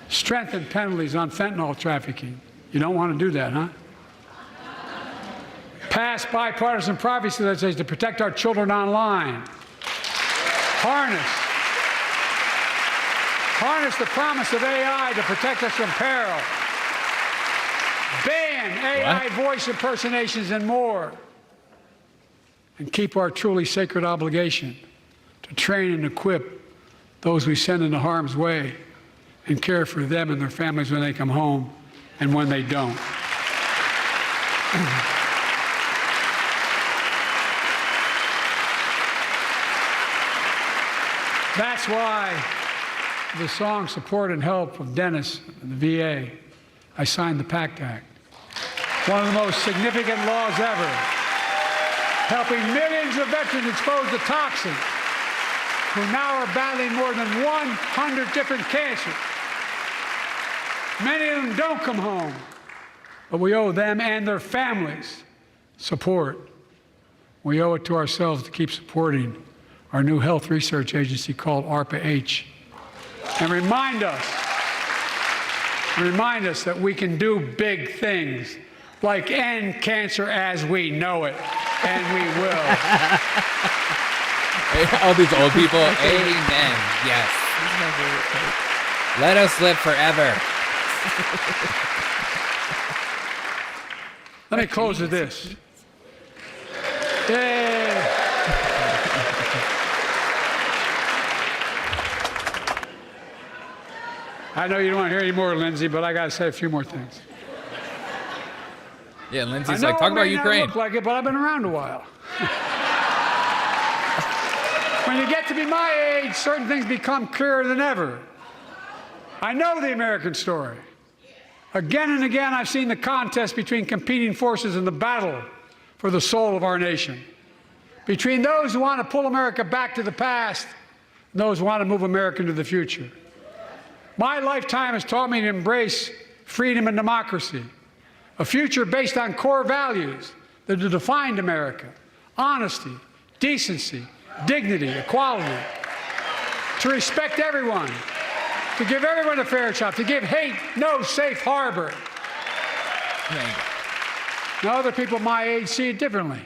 Strengthen penalties on fentanyl trafficking. You don't want to do that, huh? Pass bipartisan privacy legislation to protect our children online. Harness the promise of AI to protect us from peril. Ban AI voice impersonations and more. And keep our truly sacred obligation to train and equip those we send into harm's way and care for them and their families when they come home and when they don't. That's why the song Support and Help of Dennis and the VA, I signed the PACT Act. One of the most significant laws ever, helping millions of veterans exposed to toxins who now are battling more than 100 different cancers. Many of them don't come home, but we owe them and their families support. We owe it to ourselves to keep supporting our new health research agency called ARPA-H. And remind us that we can do big things, like end cancer as we know it, and we will. All these old people, amen, yes. Let us live forever. Let me close with this. Yay. I know you don't want to hear any more, Lindsay, but I got to say a few more things. Yeah, Lindsay's like, talk about Ukraine. I look like it, but I've been around a while. When you get to be my age, certain things become clearer than ever. I know the American story. Again and again, I've seen the contest between competing forces in the battle for the soul of our nation. Between those who want to pull America back to the past and those who want to move America into the future. My lifetime has taught me to embrace freedom and democracy, a future based on core values that have defined America: honesty, decency, dignity, equality, to respect everyone, to give everyone a fair shot, to give hate no safe harbor. Now, other people my age see it differently.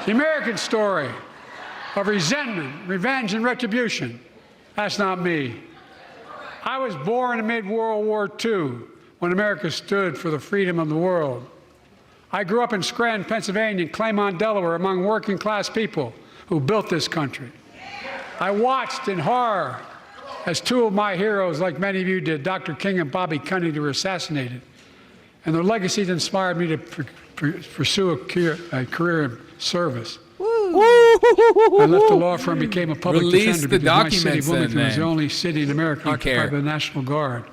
The American story of resentment, revenge, and retribution, that's not me. I was born amid World War II, when America stood for the freedom of the world. I grew up in Scranton, Pennsylvania, and Claymont, Delaware, among working-class people who built this country. I watched in horror as two of my heroes, like many of you did, Dr. King and Bobby Kennedy, were assassinated. And their legacies inspired me to pursue a career in service. I left the law firm, became a public defender because my city of Wilmington was the only city in America occupied by the National Guard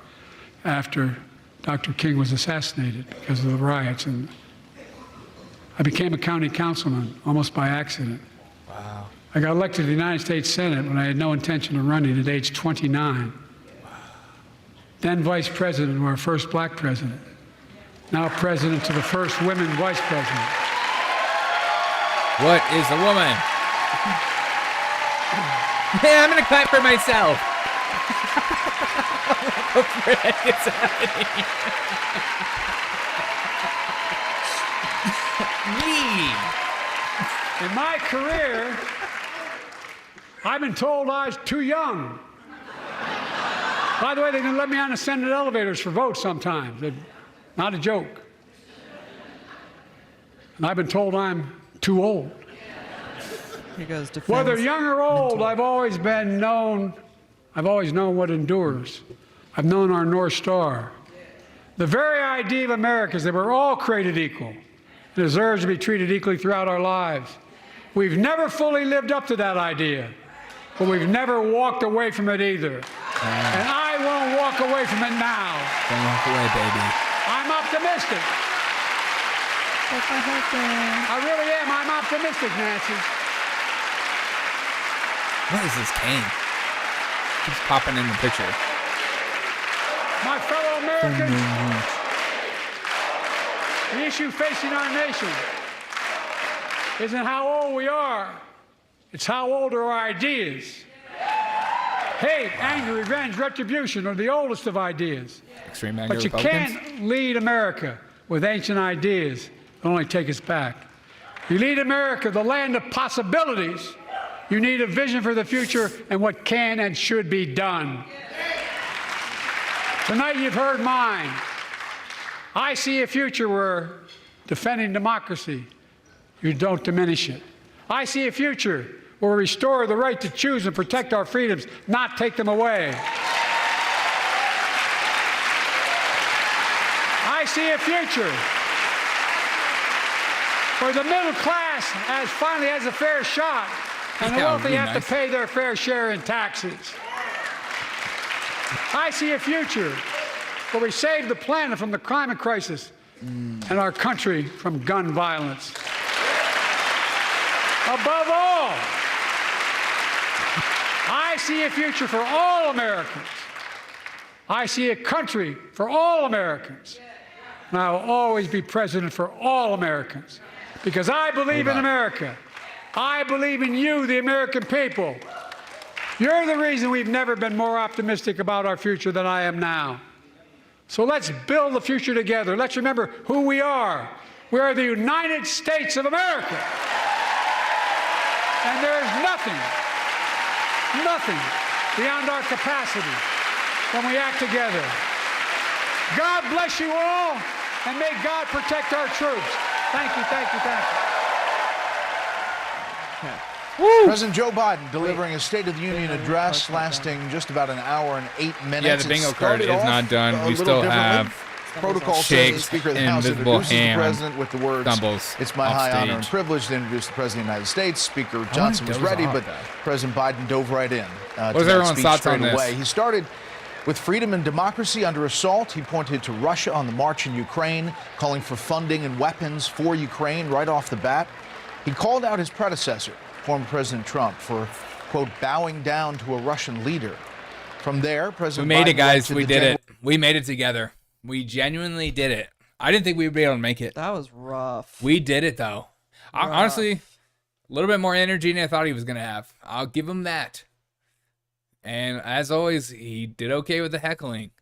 after Dr. King was assassinated because of the riots. And I became a county councilman almost by accident. Wow. I got elected to the United States Senate when I had no intention of running at age 29. Then vice president to our first black president. Now president to the first women vice president. What is a woman? Hey, I'm going to clap for myself. What the frick is happening? Me. In my career, I've been told I was too young. By the way, they didn't let me on the Senate elevators for votes sometimes. Not a joke. And I've been told I'm too old. He goes to whether young or old, I've always known what endures. I've known our North Star. The very idea of America is that we're all created equal and deserves to be treated equally throughout our lives. We've never fully lived up to that idea, but we've never walked away from it either. And I won't walk away from it now. Don't walk away, baby. I'm optimistic. I really am. I'm optimistic, Nancy. What is this cane? Keeps popping in the picture. My fellow Americans, the issue facing our nation isn't how old we are. It's how old are our ideas. Hate, anger, revenge, retribution are the oldest of ideas. Extreme anger. But you can't lead America with ancient ideas that only take us back. You lead America, the land of possibilities. You need a vision for the future and what can and should be done. Tonight you've heard mine. I see a future where defending democracy, you don't diminish it. I see a future where we restore the right to choose and protect our freedoms, not take them away. I see a future where the middle class finally has a fair shot and the wealthy have to pay their fair share in taxes. I see a future where we save the planet from the climate crisis and our country from gun violence. Above all, I see a future for all Americans. I see a country for all Americans. And I will always be president for all Americans because I believe in America. I believe in you, the American people. You're the reason we've never been more optimistic about our future than I am now. So let's build the future together. Let's remember who we are. We are the United States of America. And there's nothing beyond our capacity when we act together. God bless you all, and may God protect our troops. Thank you, thank you, thank you. President Joe Biden delivering a State of the Union address lasting just about an hour and 8 minutes. Yeah, the bingo card is not done. We still have protocol shakes, says the Speaker of the House invisible introduces the hand, President with the words, stumbles "It's my high honor and stage. privilege to introduce the President of the United States." Speaker Johnson was ready, but President Biden dove right in. What was everyone's thoughts on this? He started with freedom and democracy under assault. He pointed to Russia on the march in Ukraine, calling for funding and weapons for Ukraine right off the bat. He called out his predecessor, former President Trump, for, quote, bowing down to a Russian leader. From there, President We made Biden it, guys. went We to did the it. We made it together. We genuinely did it. I didn't think we would be able to make it. That was rough. We did it, though. Honestly, a little bit more energy than I thought he was going to have. I'll give him that. And as always, he did okay with the heckling.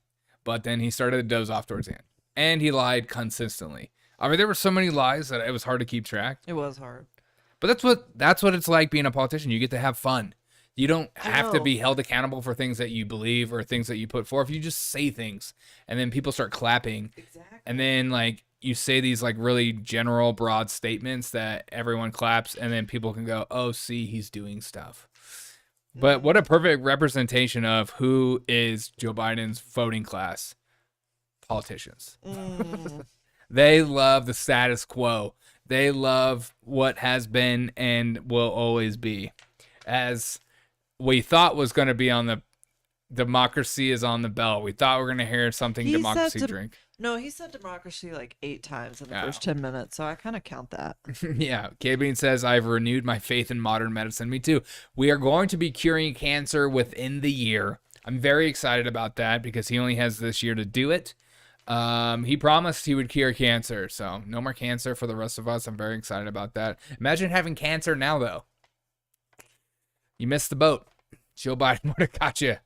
But then he started to doze off towards the end. And he lied consistently. I mean, there were so many lies that it was hard to keep track. It was hard. But that's what it's like being a politician. You get to have fun. You don't have to be held accountable for things that you believe or things that you put forth. You just say things, and then people start clapping. Exactly. And then like you say these like really general, broad statements that everyone claps, and then people can go, "Oh, see, he's doing stuff." But what a perfect representation of who is Joe Biden's voting class. Politicians. They love the status quo. They love what has been and will always be. As we thought was going to be on the democracy is on the bell. We thought we were going to hear something democracy drink. No, he said democracy like 8 times in the first 10 minutes, so I kind of count that. Yeah. K-Bean says, I've renewed my faith in modern medicine. Me too. We are going to be curing cancer within the year. I'm very excited about that because he only has this year to do it. He promised he would cure cancer, so no more cancer for the rest of us. I'm very excited about that. Imagine having cancer now, though. You missed the boat. Joe Biden would have got you.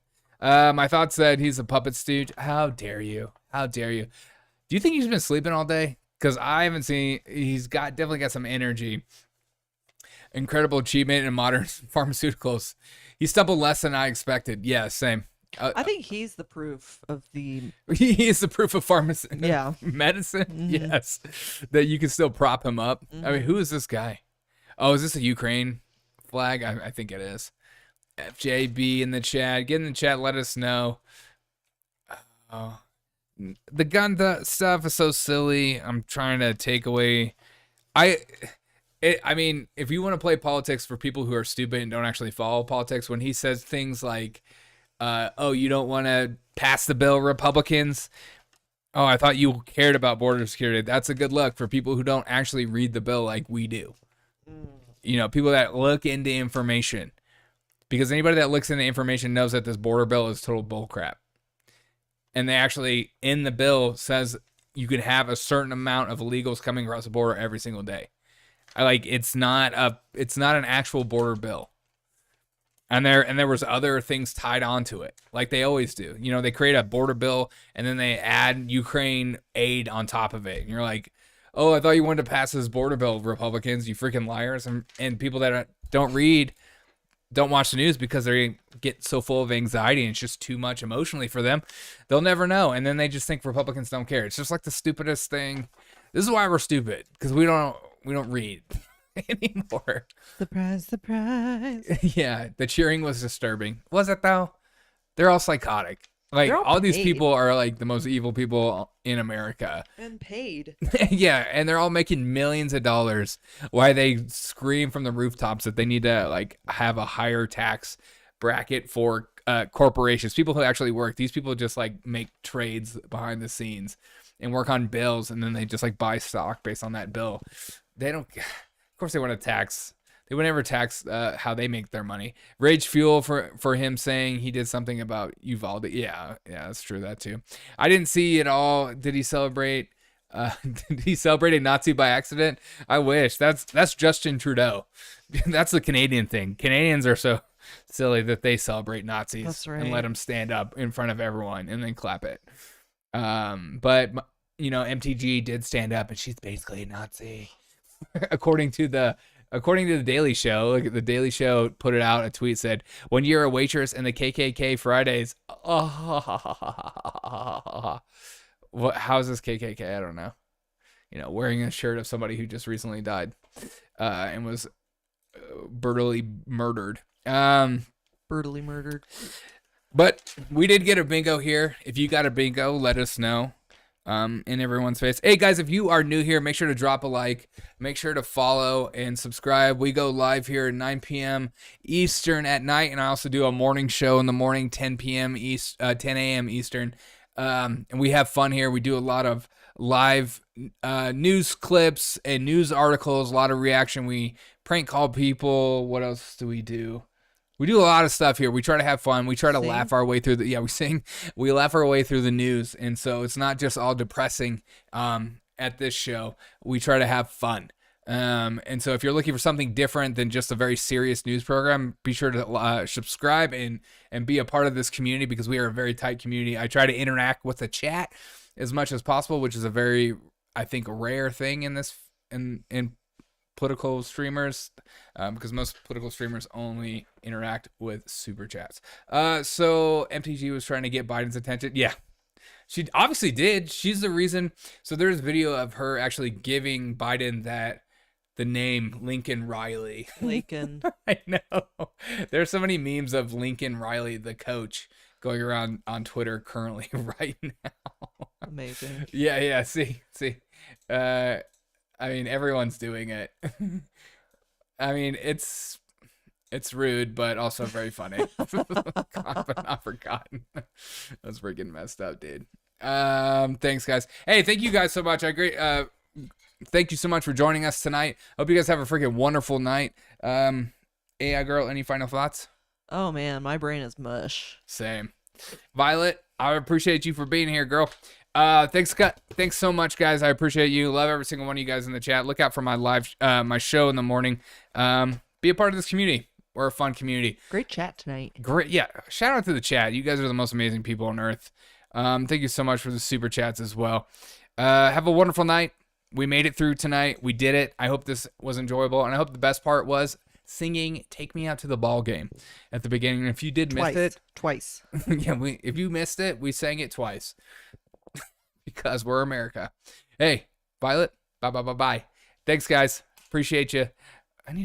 My thoughts said he's a puppet stooge. How dare you? How dare you? Do you think he's been sleeping all day? Because I haven't seen. He's definitely got some energy. Incredible achievement in modern pharmaceuticals. He stumbled less than I expected. Yeah, same. I think he's the proof of the. He is the proof of pharmacy. Yeah. Medicine. Mm-hmm. Yes, that you can still prop him up. Mm-hmm. I mean, who is this guy? Oh, is this a Ukraine flag? I think it is. FJB in the chat. Get in the chat. Let us know. The gun stuff is so silly. I'm trying to take away. I mean, if you want to play politics for people who are stupid and don't actually follow politics, when he says things like, "Oh, you don't want to pass the bill, Republicans." Oh, I thought you cared about border security. That's a good look for people who don't actually read the bill like we do. You know, people that look into information. Because anybody that looks into information knows that this border bill is total bullcrap. And they actually, in the bill, says you could have a certain amount of illegals coming across the border every single day. It's not an actual border bill. And there was other things tied onto it, like they always do. You know, they create a border bill and then they add Ukraine aid on top of it. And you're like, oh, I thought you wanted to pass this border bill, Republicans, you freaking liars. And people that don't watch the news because they get so full of anxiety and it's just too much emotionally for them. They'll never know. And then they just think Republicans don't care. It's just like the stupidest thing. This is why we're stupid, because we don't read anymore. Surprise. Yeah, the cheering was disturbing. Was it though? They're all psychotic. Like all these people are like the most evil people in America. And paid. Yeah, and they're all making millions of dollars. Why they scream from the rooftops that they need to like have a higher tax bracket for corporations, people who actually work. These people just like make trades behind the scenes and work on bills, and then they just like buy stock based on that bill. They don't. Of course, they want to tax. They would never tax how they make their money. Rage fuel for him saying he did something about Uvalde. Yeah, that's true. That too. I didn't see it all. Did he celebrate? Did he celebrate a Nazi by accident? I wish. That's Justin Trudeau. That's the Canadian thing. Canadians are so silly that they celebrate Nazis. That's right. And let them stand up in front of everyone and then clap it. But you know, MTG did stand up, and she's basically a Nazi, according to the Daily Show. Look, the Daily Show put it out. A tweet said, "When you're a waitress in the KKK Fridays." What? How's this KKK? I don't know. You know, wearing a shirt of somebody who just recently died, and was brutally murdered. Brutally murdered. But we did get a bingo here. If you got a bingo, let us know. In everyone's face. Hey guys, if you are new here, make sure to drop a like, make sure to follow and subscribe. We go live here at 9 p.m. Eastern at night, and I also do a morning show in the morning, 10 a.m. Eastern. And we have fun here. We do a lot of live news clips and news articles, a lot of reaction. We prank call people. What else do we do? We do a lot of stuff here. We try to have fun. We try to laugh our way through we sing. We laugh our way through the news. And so it's not just all depressing at this show. We try to have fun. And so if you're looking for something different than just a very serious news program, be sure to subscribe and be a part of this community, because we are a very tight community. I try to interact with the chat as much as possible, which is a very, I think, rare thing in this in political streamers, because most political streamers only interact with super chats. So MTG was trying to get Biden's attention. Yeah, she obviously did. She's the reason. So there's a video of her actually giving Biden the name Lincoln Riley. Lincoln. I know. There's so many memes of Lincoln Riley, the coach, going around on Twitter currently right now. Amazing. Yeah. See. I mean, everyone's doing it. I mean, it's It's rude, but also very funny. But not forgotten. That's freaking messed up, dude. Thanks, guys. Hey, thank you guys so much. Thank you so much for joining us tonight. Hope you guys have a freaking wonderful night. AI girl, any final thoughts? Oh man, my brain is mush. Same. Violet, I appreciate you for being here, girl. Thanks so much, guys. I appreciate you. Love every single one of you guys in the chat. Look out for my my show in the morning. Be a part of this community. We're a fun community. Great chat tonight. Great, yeah. Shout out to the chat. You guys are the most amazing people on earth. Thank you so much for the super chats as well. Have a wonderful night. We made it through tonight. We did it. I hope this was enjoyable, and I hope the best part was singing "Take Me Out to the Ball Game" at the beginning. And if you did miss it, twice. Yeah, if you missed it, we sang it twice because we're America. Hey, Violet, bye. Thanks, guys. Appreciate you.